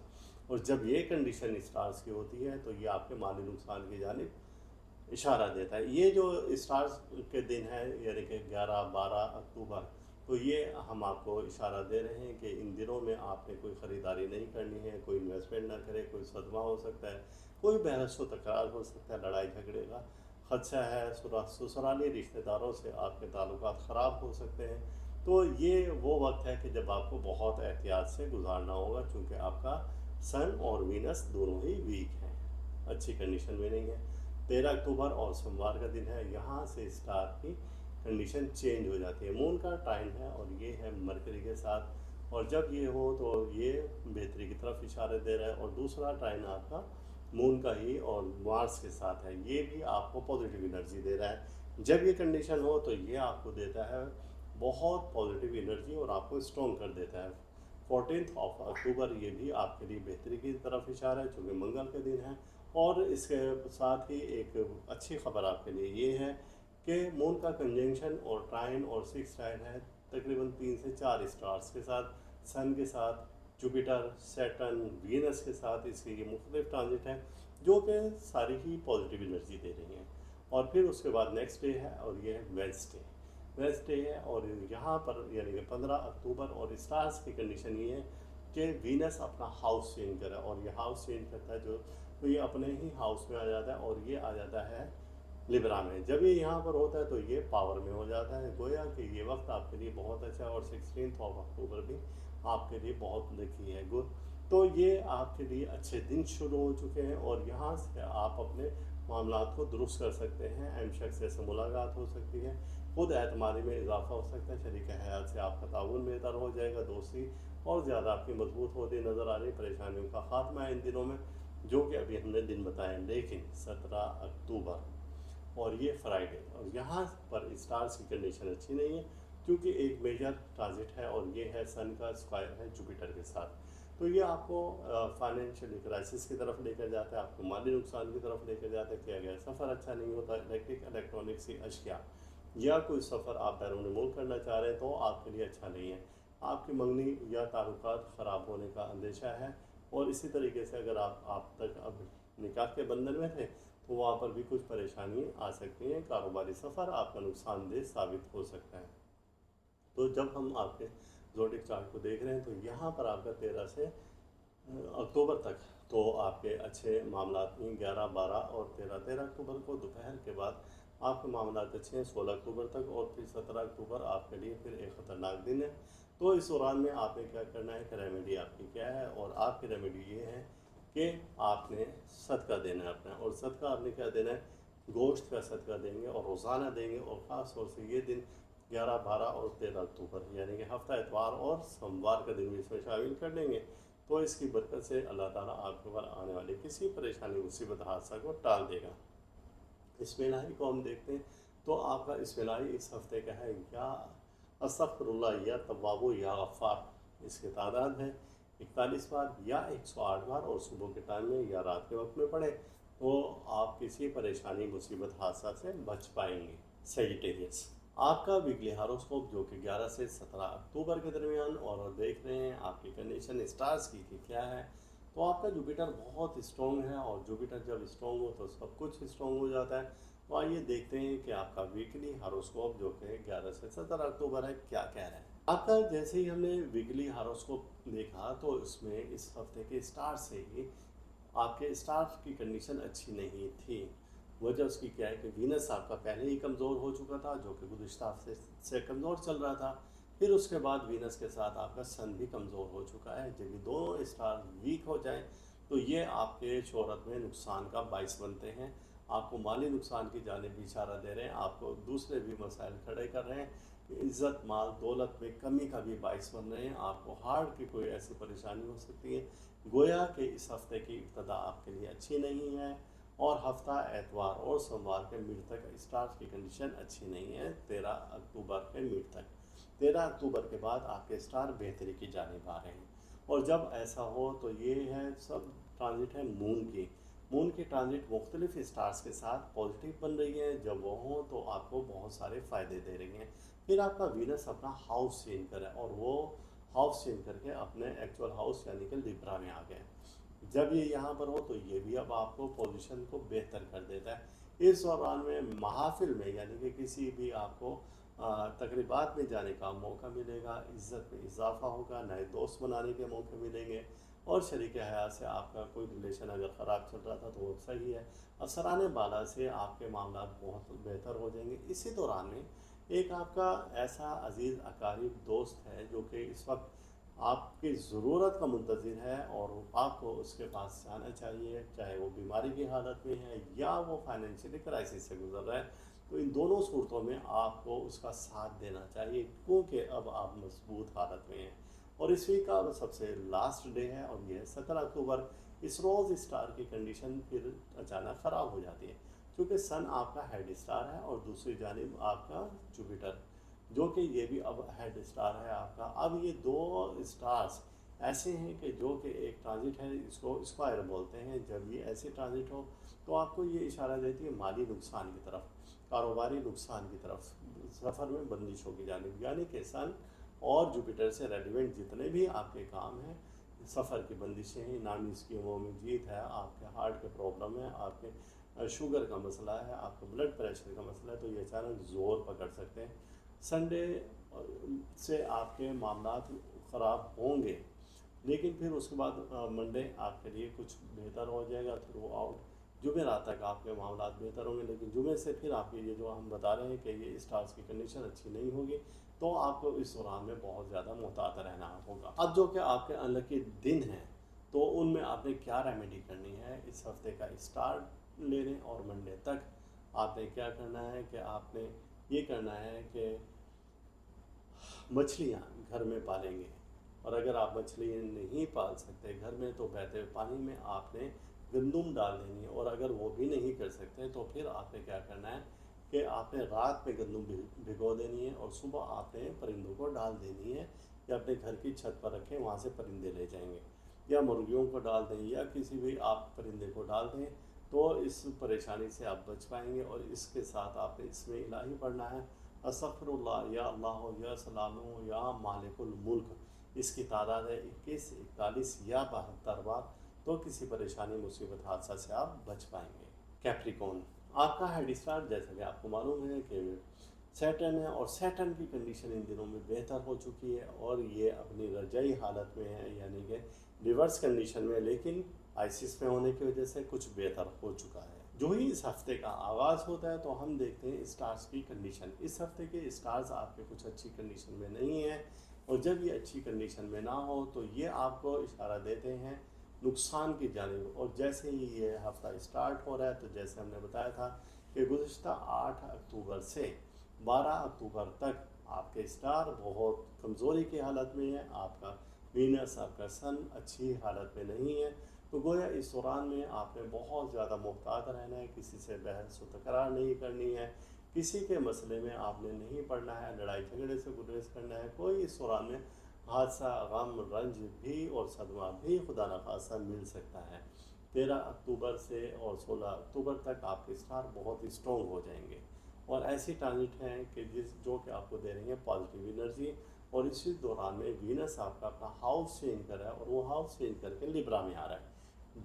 और जब ये कंडीशन स्टार्स की होती है तो ये आपके माली नुकसान की जानिब इशारा देता है। ये जो स्टार्स के दिन है यानी कि 11-12 अक्टूबर, तो ये हम आपको इशारा दे रहे हैं कि इन दिनों में आपने कोई ख़रीदारी नहीं करनी है, कोई इन्वेस्टमेंट ना करें, कोई सदमा हो सकता है, कोई बहस व तकरार हो सकता है, लड़ाई झगड़े का खदशा है, ससुराली रिश्तेदारों से आपके ताल्लुकात ख़राब हो सकते हैं। तो ये वो वक्त है कि जब आपको बहुत एहतियात से गुजारना होगा, चूँकि आपका सन और वीनस दोनों ही वीक हैं, अच्छी कंडीशन में नहीं है। 13 अक्टूबर और सोमवार का दिन है, यहाँ से स्टार की कंडीशन चेंज हो जाती है। मून का टाइम है और ये है मरकरी के साथ, और जब ये हो तो ये बेहतरी की तरफ इशारे दे रहा है, और दूसरा टाइम आपका मून का ही और मार्स के साथ है, ये भी आपको पॉजिटिव एनर्जी दे रहा है। जब ये कंडीशन हो तो ये आपको देता है बहुत पॉजिटिव एनर्जी और आपको स्ट्रॉन्ग कर देता है। 14 अक्टूबर ये भी आपके लिए बेहतरी की तरफ इशारा है, चूँकि मंगल के दिन है। और इसके साथ ही एक अच्छी खबर आपके लिए ये है कि मून का कंजंक्शन और ट्राइन और सिक्स ट्राइन है तकरीबन 3 से 4 स्टार्स के साथ, सन के साथ, जुपिटर, सैटर्न, वीनस के साथ इसके ये मुख्तलिफ ट्रांजिट हैं, जो कि सारी ही पॉजिटिव एनर्जी दे रही हैं। और फिर उसके बाद नेक्स्ट डे है और ये है वेंसडे। वेंसडे है और यहाँ पर यानी कि 15 अक्टूबर, और स्टार्स की कंडीशन ये है कि वीनस अपना हाउस चेंज करे, और ये हाउस चेंज करता है जो, तो ये अपने ही हाउस में आ जाता है और ये आ जाता है लिब्रा में। जब ये यहाँ पर होता है तो ये पावर में हो जाता है। गोया कि ये वक्त आपके लिए बहुत अच्छा है, और 16 अक्टूबर भी आपके लिए बहुत लकी है, गुड। तो ये आपके लिए अच्छे दिन शुरू हो चुके हैं, और यहाँ से आप अपने मामलात को दुरुस्त कर सकते हैं। अहम शख्स से मुलाकात हो सकती है, खुद एतमादी में इजाफा हो सकता है, शरीक हयात से आपका ताउन बेहतर हो जाएगा, दोस्ती और ज़्यादा आपकी मजबूत होती नज़र आ रही, परेशानियों का खात्मा है इन दिनों में, जो कि अभी हमने दिन बताए। लेकिन 17 अक्टूबर और ये फ्राइडे, और यहाँ पर स्टार्स की कंडीशन अच्छी नहीं है, क्योंकि एक मेजर ट्रांजिट है और ये है सन का स्क्वायर है जुपिटर के साथ। तो ये आपको फाइनेंशियल क्राइसिस की तरफ लेकर जाता है, आपको माली नुकसान की तरफ लेकर जाता है, किया गया सफ़र अच्छा नहीं होता, इलेक्ट्रिक इलेक्ट्रॉनिक्स की अशिया या कोई सफ़र आप बैरून मुल्क करना चाह रहे हैं तो आपके लिए अच्छा नहीं है। आपकी मंगनी या ताल्लुकात ख़राब होने का अंदेशा है, और इसी तरीके से अगर आप तक अब निकाह के बंधन में थे तो वहाँ पर भी कुछ परेशानी आ सकती हैं। कारोबारी सफ़र आपका नुकसानदेह साबित हो सकता है। तो जब हम आपके ज़ोडिक चार्ट को देख रहे हैं तो यहाँ पर आपका 13 से अक्टूबर तक तो आपके अच्छे मामलात में 11, 12 और 13 अक्टूबर को दोपहर के बाद आपके मामलात अच्छे हैं 16 अक्टूबर तक, और फिर 17 अक्टूबर आपके लिए फिर एक ख़तरनाक दिन है। तो इस दौरान में आपने क्या करना है कि रेमेडी आपकी क्या है, और आपकी रेमेडी ये है कि आपने सदका देना है अपना, और सदका आपने क्या देना है, गोश्त का सदका देंगे और रोज़ाना देंगे, और ख़ास तौर से ये दिन 11, 12 और 13 अक्टूबर, यानी कि हफ्ता इतवार और सोमवार का दिन भी इसमें शामिल कर लेंगे। तो इसकी बरकत से अल्लाह ताला आपके ऊपर आने वाली किसी परेशानी, मुसीबत, हादसा को टाल देगा। इसमें इलाही को हम देखते हैं तो आपका इसमें इलाही इस हफ्ते का है या अस्तगफिरुल्लाह या तव्वाबु या गफ़्फ़ार। इसकी तादाद है 41 बार या 108 बार, और सुबह के टाइम में या रात के वक्त में पढ़े तो आप किसी परेशानी, मुसीबत, हादसा से बच पाएंगे। सेजिटेरियस, आपका वीकली हारोस्कोप जो कि 11 से 17 अक्टूबर के दरमियान, और देख रहे हैं आपकी कंडीशन स्टार्स की कि क्या है। तो आपका जुपिटर बहुत स्ट्रॉन्ग है, और जुपिटर जब स्ट्रॉन्ग हो तो सब कुछ स्ट्रॉन्ग हो जाता है। तो आइए देखते हैं कि आपका वीकली हारोस्कोप जो कि 11 से 17 अक्टूबर है क्या कह रहे हैं। आपका जैसे ही हमने वीकली हारोस्कोप देखा तो इसमें इस हफ्ते के स्टार्ट से ही आपके स्टार्ट की कंडीशन अच्छी नहीं थी। वजह उसकी क्या है कि वीनस आपका पहले ही कमज़ोर हो चुका था, जो कि गुज़िश्ता हफ्ते से कमज़ोर चल रहा था। फिर उसके बाद वीनस के साथ आपका सन भी कमज़ोर हो चुका है। जब ये दोनों स्टार वीक हो जाएं तो ये आपके शोहरत में नुकसान का बाइस बनते हैं, आपको माली नुकसान की जानिब भी इशारा दे रहे हैं, आपको दूसरे भी मसाइल खड़े कर रहे हैं, इज़्ज़त, माल, दौलत में कमी का भी बाइस बन रहे हैं, आपको हार्ट की कोई ऐसी परेशानी हो सकती है। गोया कि इस हफ्ते की इब्तदा आपके लिए अच्छी नहीं है, और हफ्ता एतवार और सोमवार के मिड तक स्टार्ट की कंडीशन अच्छी नहीं है। 13 अक्टूबर के मिड तक, 13 अक्टूबर के बाद आपके स्टार बेहतरी की जानिब आ रहे हैं। और जब ऐसा हो तो ये है सब ट्रांजिट है मून की ट्रांजिट मुख्तलिफ स्टार्स के साथ पॉजिटिव बन रही है। जब वो हों तो आपको बहुत सारे फ़ायदे दे रही हैं। फिर आपका वीनस अपना हाउस चेंज करे, और वो हाउस चेंज करके अपने एक्चुअल हाउस यानी कि लिब्रा में आ गए। जब ये यहाँ पर हो तो ये भी अब आपको पोजीशन को बेहतर कर देता है। इस दौरान में महाफिल में यानी कि किसी भी आपको तकरीबात में जाने का मौका मिलेगा, इज़्ज़त में इजाफा होगा, नए दोस्त बनाने के मौके मिलेंगे, और शरीक हयात से आपका कोई रिलेशन अगर ख़राब चल रहा था तो वो सही है। अफसरान बाला से आपके मामला बहुत बेहतर हो जाएंगे। इसी दौरान में एक आपका ऐसा अज़ीज़ अकारीब दोस्त है जो कि इस वक्त आपकी ज़रूरत का मुंतज़िर है, और आपको उसके पास जाना चाहिए, चाहे वो बीमारी की हालत में है या वो फाइनेंशियली क्राइसिस से गुजर रहा है। तो इन दोनों सूरतों में आपको उसका साथ देना चाहिए, क्योंकि अब आप मजबूत हालत में हैं। और इस वीक का सबसे लास्ट डे है, और यह है 17 अक्टूबर। इस रोज़ स्टार की कंडीशन फिर अचानक ख़राब हो जाती है, क्योंकि सन आपका हेड स्टार है और दूसरी जानिब आपका जुपिटर, जो कि ये भी अब हेड स्टार है आपका। अब ये दो स्टार्स ऐसे हैं कि जो कि एक ट्रांजिट है, इसको स्क्वायर बोलते हैं। जब ये ऐसे ट्रांजिट हो तो आपको ये इशारा देती है माली नुकसान की तरफ, कारोबारी नुकसान की तरफ, सफ़र में बंदिशों की जानिब। यानी कि सन और जुपिटर से रेलिवेंट जितने भी आपके काम हैं, सफ़र की बंदिशें हैं, नामी स्कीमों में जीत है, आपके हार्ट के प्रॉब्लम है, आपके शुगर का मसला है, आपका ब्लड प्रेशर का मसला है, तो ये अचानक ज़ोर पकड़ सकते हैं। संडे से आपके मामला ख़राब होंगे, लेकिन फिर उसके बाद मंडे आपके लिए कुछ बेहतर हो जाएगा थ्रू आउट। जुमेरात तक आपके मामला बेहतर होंगे, लेकिन जुमे से फिर आपके ये जो हम बता रहे हैं कि ये स्टार्स की कंडीशन अच्छी नहीं होगी, तो आपको इस दौरान में बहुत ज़्यादा मुहतात रहना होगा। अब जो कि आपके अनलकी दिन हैं तो उनमें आपने क्या रेमेडी करनी है इस हफ्ते का स्टार्ट लेने और मंडे तक। आपने क्या करना है कि आपने ये करना है कि मछलियाँ घर में पालेंगे, और अगर आप मछली नहीं पाल सकते घर में तो बहते हुए पानी में आपने गंदुम डाल देनी है। और अगर वो भी नहीं कर सकते तो फिर आपने क्या करना है कि आपने रात में गंदुम भिगो देनी है, और सुबह आपने परिंदों को डाल देनी है, या अपने घर की छत पर रखें, वहाँ से परिंदे ले जाएंगे, या मुर्गियों को डाल दें, या किसी भी आप परिंदे को डाल दें, तो इस परेशानी से आप बच पाएंगे। और इसके साथ आपने इसमें इलाही पढ़ना है अस्तगफिरुल्लाह या अल्लाह या सलाम या मालिकुल मुल्क। इसकी तादाद है 21, 41 या 72 बार। तो किसी परेशानी, मुसीबत, हादसा से आप बच पाएंगे। कैप्रिकॉन, आपका हेड स्टार जैसा कि आपको मालूम है कि सैटर्न है, और सैटर्न की कंडीशन इन दिनों में बेहतर हो चुकी है, और ये अपनी रजाई हालत में है, यानी कि रिवर्स कंडीशन में, लेकिन आइसिस में होने की वजह से कुछ बेहतर हो चुका है। जो ही इस हफ्ते का आगाज़ होता है तो हम देखते हैं स्टार्स की कंडीशन। इस हफ्ते के स्टार्स आपके कुछ अच्छी कंडीशन में नहीं है, और जब ये अच्छी कंडीशन में ना हो तो ये आपको इशारा देते हैं नुकसान की जानिब। और जैसे ही ये हफ्ता स्टार्ट हो रहा है तो जैसे हमने बताया था कि गुज़िश्ता 8 अक्टूबर से 12 अक्टूबर तक आपके स्टार बहुत कमज़ोरी की हालत में है, आपका वीनस, आपका सन अच्छी हालत में नहीं है। तो गोया इस दौरान में आपने बहुत ज़्यादा मुहतात रहना है, किसी से बहस व तकरार नहीं करनी है, किसी के मसले में आपने नहीं पड़ना है, लड़ाई झगड़े से गुरेज करना है। कोई इस दौरान में हादसा, गम, रंज भी और सदमा भी खुदा न खासा मिल सकता है। 13 अक्टूबर से और 16 अक्टूबर तक आपके स्टार बहुत स्ट्रॉन्ग हो जाएंगे और ऐसी ट्रांजिट हैं कि जो कि आपको दे रही है पॉजिटिव एनर्जी। और इसी दौरान में वीनस आपका अपना हाउस चेंज कर रहा है और वो हाउस चेंज करके लिब्रा में आ रहा है।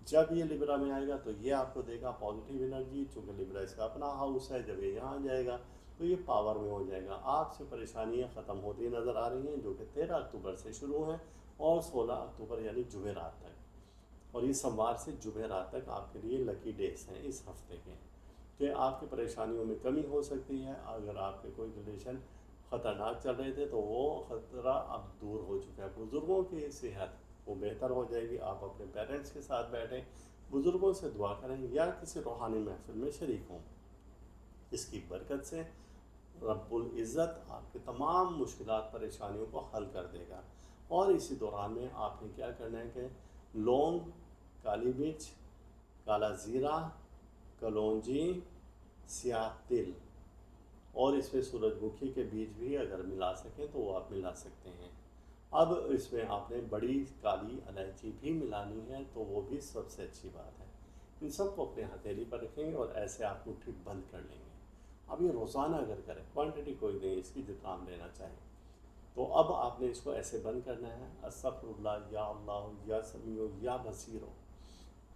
जब ये लिब्रा में आएगा तो ये आपको देगा पॉजिटिव एनर्जी, चूँकि लिब्रा इसका अपना हाउस है। जब ये यहाँ जाएगा तो ये पावर में हो जाएगा। आपसे परेशानियाँ ख़त्म होती नज़र आ रही हैं, जो कि 13 अक्टूबर से शुरू हैं और 16 अक्टूबर यानी जुमेरात तक। और ये सोमवार से जुमेरात तक आपके लिए लकी डेज हैं इस हफ्ते के, कि आपकी परेशानियों में कमी हो सकती है। अगर आपके कोई रिलेशन ख़तरनाक चल रहे थे तो वो ख़तरा अब दूर हो चुका है। बुज़ुर्गों की सेहत वो बेहतर हो जाएगी। आप अपने पेरेंट्स के साथ बैठें, बुज़ुर्गों से दुआ करें या किसी रूहानी महफिल में शरीक हों। इसकी बरकत से रब्बुल इज़्ज़त आपके तमाम मुश्किलात परेशानियों को हल कर देगा। और इसी दौरान में आपने क्या करना है कि लौंग, काली मिर्च, काला ज़ीरा, कलौंजी, स्याह तिल और इसमें सूरजमुखी के बीज भी अगर मिला सकें तो वो आप मिला सकते हैं। अब इसमें आपने बड़ी काली इलायची भी मिलानी है तो वो भी सबसे अच्छी बात है। इन सबको अपने हथेली पर रखेंगे और ऐसे आप मुट्ठी बंद कर लेंगे। अब ये रोज़ाना अगर करें, क्वांटिटी कोई नहीं इसकी, जितना आप लेना चाहें। तो अब आपने इसको ऐसे बंद करना है, अस्तगफिरुल्लाह, या अल्लाह, या समीओ, या बसीरो,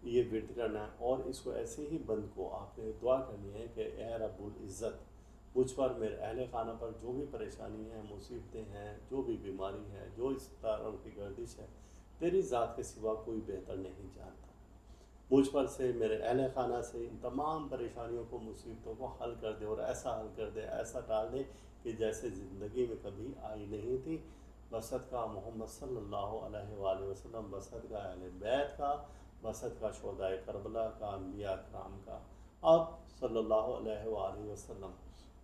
ये विर्द करना है। और इसको ऐसे ही बंद को आपने दुआ करनी है कि ए रब्बुल इज़्ज़त, मुझ पर, मेरे अहल खाना पर जो भी परेशानी है, मुसीबतें हैं, जो भी बीमारी है, जो इस तरह की गर्दिश है, तेरी ज़ात के सिवा कोई बेहतर नहीं जानता। मुझ पर से, मेरे अहल खाना से इन तमाम परेशानियों को, मुसीबतों को हल कर दे और ऐसा हल कर दे, ऐसा टाल दे कि जैसे ज़िंदगी में कभी आई नहीं थी। बसत का मोहम्मद सल्लल्लाहु अलैहि वसल्लम, बसत का अहले बैत का, बसत का शोहदाए करबला का, अम्बिया कराम का। अब सल्लल्लाहु अलैहि वसल्लम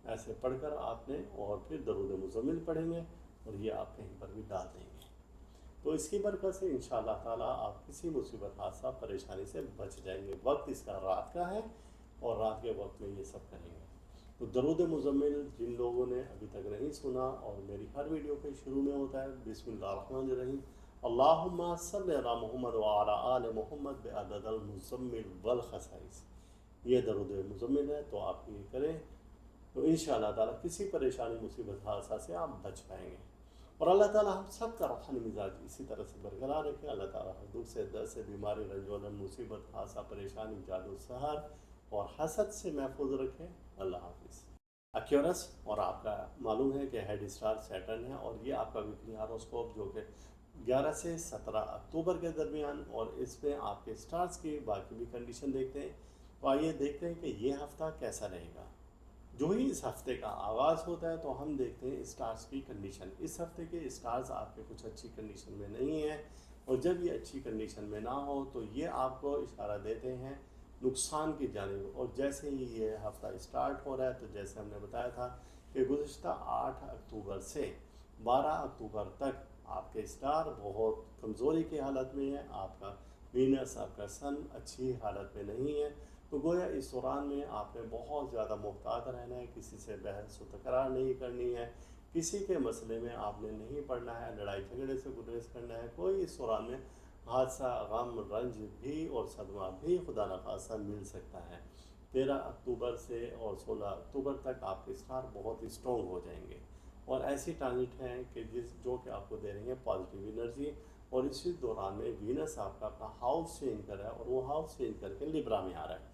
ऐसे पढ़कर आपने और फिर दरूद मुज़म्मिल पढ़ेंगे और ये आप कहीं पर भी डाल देंगे। तो इसकी बरकत से इंशाअल्लाह ताला आप किसी मुसीबत, हादसा, परेशानी से बच जाएंगे। वक्त इसका रात का है और रात के वक्त में ये सब करेंगे। तो दरूद मुज़म्मिल जिन लोगों ने अभी तक नहीं सुना, और मेरी हर वीडियो के शुरू में होता है बिस्मिल्लाहिर्रहमानिर्रहीम, अल्लाहुम्मा सल्लि अला मुहम्मद व अला आलि मुहम्मद बिअददिल मुज़म्मिल वल खसाइस, ये दरूद मुज़म्मिल है। तो आप ये करें तो इंशाअल्लाह ताला किसी परेशानी, मुसीबत, हादसा से आप बच पाएंगे। और अल्लाह ताला हम सब का रूहानी मिजाज इसी तरह से बरकरार रखे। अल्लाह ताला हर दुख से, दर्द से, बीमारी, रंजोलन, मुसीबत, हादसा, परेशानी, जादू, सहर और हसद से महफूज रखे। अल्लाह हाफिज़। एक्यूरस, और आपका मालूम है कि हेड स्टार सैटर्न है और ये आपका वीकली हारोस्कोप जो कि 11 से 17 अक्टूबर के दरमियान, और इसमें आपके स्टार्स की बाकी भी कंडीशन देखते हैं। तो आइए देखते हैं कि ये हफ्ता कैसा रहेगा। जो ही इस हफ्ते का आगाज़ होता है तो हम देखते हैं स्टार्स की कंडीशन। इस हफ्ते के स्टार्स आपके कुछ अच्छी कंडीशन में नहीं हैं, और जब ये अच्छी कंडीशन में ना हो तो ये आपको इशारा देते हैं नुकसान की जानिब। और जैसे ही ये हफ्ता स्टार्ट हो रहा है तो जैसे हमने बताया था कि गुज़िश्ता 8 अक्टूबर से 12 अक्टूबर तक आपके स्टार बहुत कमज़ोरी की हालत में है। आपका वीनस, आपका सन अच्छी हालत में नहीं है। तो गोया इस दौरान में आपने बहुत ज़्यादा मुहतात रहना है, किसी से बहस व तकरार नहीं करनी है, किसी के मसले में आपने नहीं पड़ना है, लड़ाई झगड़े से गुरेज करना है। कोई इस दौरान में हादसा, गम, रंज भी और सदमा भी खुदा न खासा मिल सकता है। 13 अक्टूबर से और 16 अक्टूबर तक आपके स्टार बहुत स्ट्रॉन्ग हो जाएंगे और ऐसी ट्रांजिट हैं कि जो कि आपको दे रही है पॉजिटिव एनर्जी। और इसी दौरान में वीनस आपका अपना हाउस चेंज कर रहा है और वो हाउस चेंज करके लिब्रा में आ रहा है।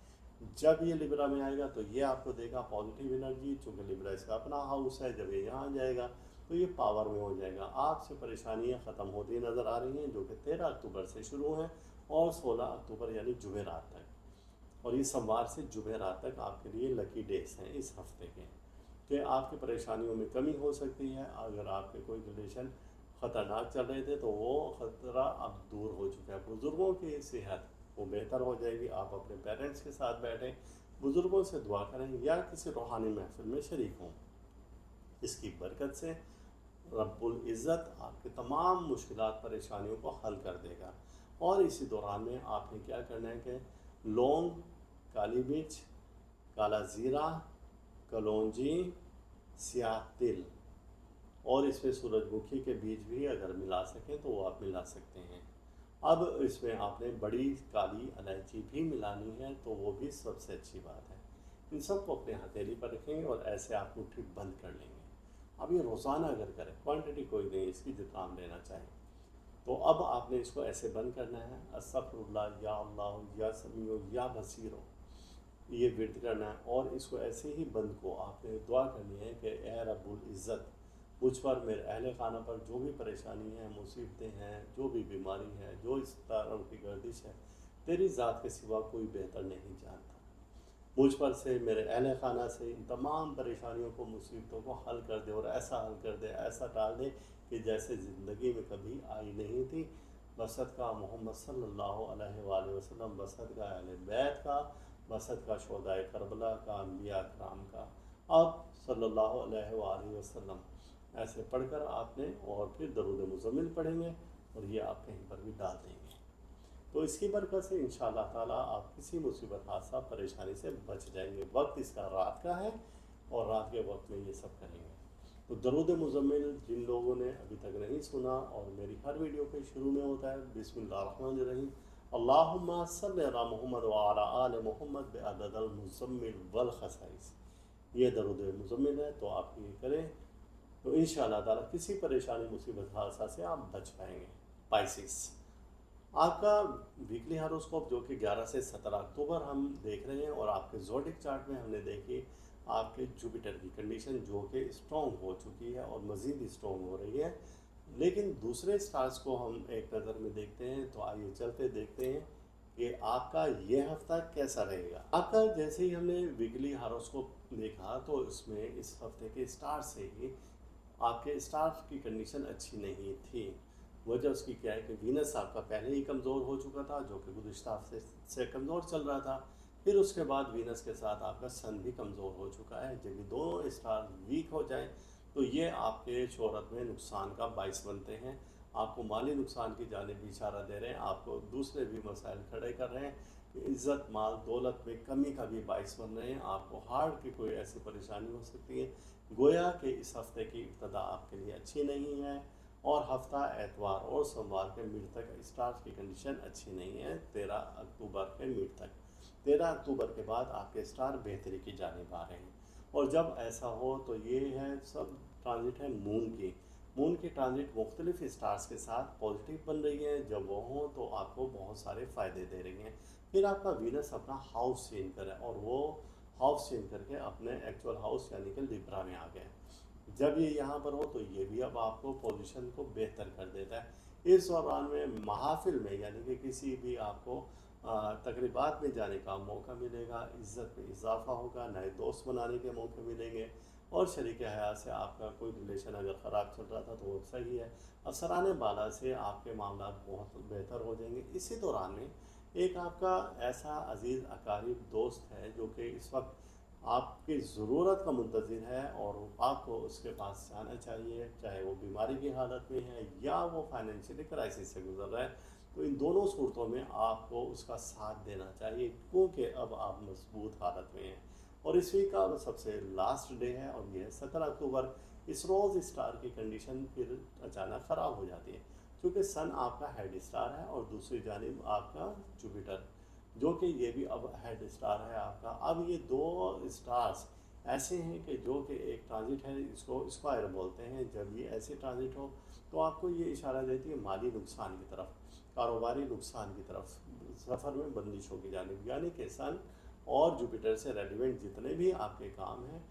जब ये लिब्रा में आएगा तो ये आपको देगा पॉजिटिव एनर्जी, चूँकि लिब्रा इसका अपना हाउस है। जब ये यहाँ जाएगा तो ये पावर में हो जाएगा। आपसे परेशानियाँ ख़त्म होती नज़र आ रही हैं, जो कि 13 अक्टूबर से शुरू हैं और 16 अक्टूबर यानी जुमेरात तक। और ये सोमवार से जुमेरात तक आपके लिए लकी डेज हैं इस हफ्ते के, कि आपकी परेशानियों में कमी हो सकती है। अगर आपके कोई रिलेशन ख़तरनाक चल रहे थे तो वो ख़तरा अब दूर हो चुका है। बुज़ुर्गों की सेहत वो बेहतर हो जाएगी। आप अपने पेरेंट्स के साथ बैठें, बुज़ुर्गों से दुआ करें या किसी रूहानी महफिल में शरीक हों। इसकी बरकत से रब्बुल इज़्ज़त आपके तमाम मुश्किलात परेशानियों को हल कर देगा। और इसी दौरान में आपने क्या करना है कि लौंग, काली मिर्च, काला ज़ीरा, कलौंजी, स्याह तिल और इसमें सूरजमुखी के बीज भी अगर मिला सकें तो वो आप मिला सकते हैं। अब इसमें आपने बड़ी काली इलायची भी मिलानी है तो वो भी सबसे अच्छी बात है। इन सबको अपने हथेली पर रखेंगे और ऐसे आप मुट्ठी बंद कर लेंगे। अब ये रोज़ाना अगर करें, क्वांटिटी कोई नहीं इसकी, जितना आप लेना चाहें। तो अब आपने इसको ऐसे बंद करना है, अस्तगफिरुल्लाह या अल्लाह या समीओ या बसीरो, ये विर्द करना है। और इसको ऐसे ही बंद को आपने दुआ करनी है कि ए रब्बुल इज़्ज़त, मुझ पर, मेरे अहले खाना पर जो भी परेशानी है, मुसीबतें हैं, जो भी बीमारी है, जो इस तरह की गर्दिश है, तेरी ज़ात के सिवा कोई बेहतर नहीं जानता। मुझ पर से, मेरे अहले खाना से इन तमाम परेशानियों को, मुसीबतों को हल कर दे और ऐसा हल कर दे, ऐसा टाल दे कि जैसे ज़िंदगी में कभी आई नहीं थी। बसत का मोहम्मद सल्लल्लाहु अलैहि वसल्लम, बसत का अहले बैत का, बसत का शोहदाए करबला का, अम्बिया कराम का। अब सल्लल्लाहु अलैहि वसल्लम ऐसे पढ़कर आपने और फिर दरूद मुज़म्मिल पढ़ेंगे और ये आप कहीं पर भी डाल देंगे। तो इसकी बरकत से इंशाअल्लाह ताला आप किसी मुसीबत, हादसा, परेशानी से बच जाएंगे। वक्त इसका रात का है और रात के वक्त में ये सब करेंगे। तो दरूद मुज़म्मिल जिन लोगों ने अभी तक नहीं सुना, और मेरी हर वीडियो के शुरू में होता है बिस्मिल्लाहिर्रहमानिर्रहीम, अल्लाहुम्मा सल्लि अला मुहम्मद व अला आलि मुहम्मद बिअददिल मुज़म्मिल वल खसाइस, ये दरूद मुज़म्मिल है। तो आप ये करें तो इंशाअल्लाह ताला किसी परेशानी, मुसीबत, हादसा से आप बच पाएंगे। पाइसिस, आपका वीकली हारोस्कोप जो कि 11 से 17 अक्टूबर हम देख रहे हैं, और आपके ज़ोडिक चार्ट में हमने देखी आपके जुपिटर की कंडीशन जो कि स्ट्रॉन्ग हो चुकी है और मज़ीद स्ट्रॉन्ग हो रही है। लेकिन दूसरे स्टार्स को हम एक नज़र में देखते हैं। तो आइए चलते देखते हैं कि आपका ये हफ्ता कैसा रहेगा। आपका जैसे ही हमने वीकली हारोस्कोप देखा तो इसमें इस हफ्ते के स्टार से ही आपके स्टार की कंडीशन अच्छी नहीं थी। वजह उसकी क्या है कि वीनस आपका पहले ही कमज़ोर हो चुका था, जो कि गुज़िश्ता हफ्ते से कमज़ोर चल रहा था। फिर उसके बाद वीनस के साथ आपका सन भी कमज़ोर हो चुका है। जब ये दोनों स्टार वीक हो जाएं तो ये आपके शोहरत में नुकसान का बाइस बनते हैं। आपको माली नुकसान की जानिब भी इशारा दे रहे हैं, आपको दूसरे भी मसाइल खड़े कर रहे हैं, इज़्ज़त, माल, दौलत में कमी का भी बाइस बन रहे हैं। आपको हार्ट की कोई ऐसी परेशानी हो सकती है। गोया कि इस हफ्ते की इब्तदा आपके लिए अच्छी नहीं है। और हफ्ता एतवार और सोमवार के मिड तक स्टार्स की कंडीशन अच्छी नहीं है। 13 अक्टूबर के मिड तक, 13 अक्टूबर के बाद आपके स्टार बेहतरी की जानिब आ रहे हैं। और जब ऐसा हो तो ये है सब ट्रांजिट है मून की। मून की ट्रांजिट मुख्तलिफ स्टार्स के साथ पॉजिटिव बन रही है। जब वो हों तो आपको बहुत सारे फ़ायदे दे रही हैं। फिर आपका वीनस अपना हाउस चेंज करे, और वो हाउस चेंज करके अपने एक्चुअल हाउस यानी कि लिब्रा में आ गए। जब ये यहाँ पर हो तो ये भी अब आपको पोजीशन को बेहतर कर देता है। इस दौरान में महफिल में यानी कि किसी भी आपको तकरीबात में जाने का मौका मिलेगा, इज़्ज़त में इजाफा होगा, नए दोस्त बनाने के मौके मिलेंगे, और शरीक हयात से आपका कोई रिलेशन अगर ख़राब चल रहा था तो वो सही है। अफसरान बाला से आपके मामला बहुत बेहतर हो जाएंगे। इसी दौरान में एक आपका ऐसा अज़ीज़ अकारीब दोस्त है जो कि इस वक्त आपकी ज़रूरत का मुंतज़िर है, और आपको उसके पास जाना चाहिए, चाहे वो बीमारी की हालत में है या वो फाइनेंशियली क्राइसिस से गुजर रहा है। तो इन दोनों सूरतों में आपको उसका साथ देना चाहिए, क्योंकि अब आप मजबूत हालत में हैं। और इस वीक का सबसे लास्ट डे है और यह है 17 अक्टूबर। इस रोज़ स्टार की कंडीशन फिर अचानक ख़राब हो जाती है, क्योंकि सन आपका हेड स्टार है और दूसरी जानिब आपका जुपिटर, जो कि ये भी अब हेड स्टार है आपका। अब ये दो स्टार्स ऐसे हैं कि जो कि एक ट्रांजिट है, इसको स्क्वायर बोलते हैं। जब ये ऐसे ट्रांजिट हो तो आपको ये इशारा देती है माली नुकसान की तरफ, कारोबारी नुकसान की तरफ, सफ़र में बंदिशों की जानिब। यानी कि सन और जुपिटर से रेलिवेंट जितने भी आपके काम हैं,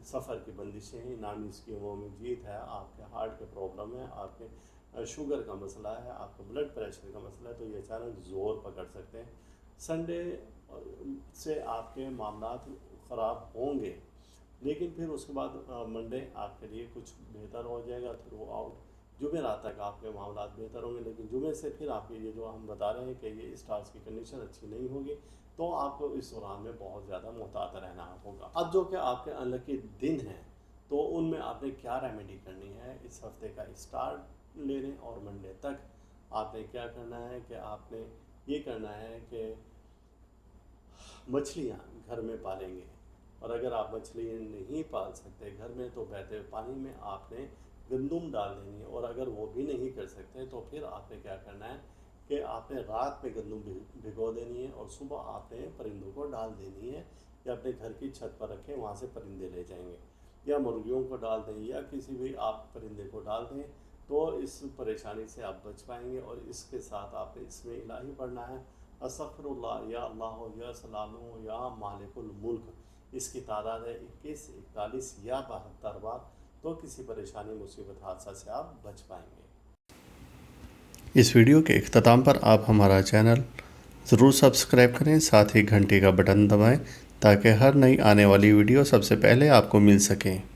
सफ़र की बंदिशें हैं, नामी स्कीमों में जीत है, आपके हार्ट के प्रॉब्लम है, आपके शुगर का मसला है, आपका ब्लड प्रेशर का मसला है, तो ये अचानक ज़ोर पकड़ सकते हैं। संडे से आपके मामलात ख़राब होंगे, लेकिन फिर उसके बाद मंडे आपके लिए कुछ बेहतर हो जाएगा थ्रू आउट। जुमेरात तक आपके मामलात बेहतर होंगे, लेकिन जुमे से फिर आपके ये जो हम बता रहे हैं कि ये स्टार्स की कंडीशन अच्छी नहीं होगी, तो आपको इस दौरान में बहुत ज़्यादा मुहतात रहना होगा। अब जो कि आपके अनलकी दिन हैं, तो उनमें आपने क्या रेमेडी करनी है, इस हफ्ते का स्टार्ट ले लें और मंडे तक आपने क्या करना है कि आपने ये करना है कि मछलियाँ घर में पालेंगे। और अगर आप मछली नहीं पाल सकते घर में तो बहते हुए पानी में आपने गंदुम डाल देनी है। और अगर वो भी नहीं कर सकते तो फिर आपने क्या करना है कि आपने रात में गंदुम भिगो देनी है और सुबह आपने परिंदों को डाल देनी है, या अपने घर की छत पर रखें, वहाँ से परिंदे ले जाएंगे, या मुर्गियों को डाल दें या किसी भी आप परिंदे को डाल दें, तो इस परेशानी से आप बच पाएंगे। और इसके साथ आपने इसमें इलाही पढ़ना है अस्तगफिरुल्लाह या अल्लाह या सलामु या मालिकुल मुल्क। इसकी तादाद है 21, 41 या 72 बार। तो किसी परेशानी मुसीबत हादसा से आप बच पाएंगे। इस वीडियो के इख्तिताम पर आप हमारा चैनल ज़रूर सब्सक्राइब करें, साथ ही घंटी का बटन दबाएं ताकि हर नई आने वाली वीडियो सबसे पहले आपको मिल सके।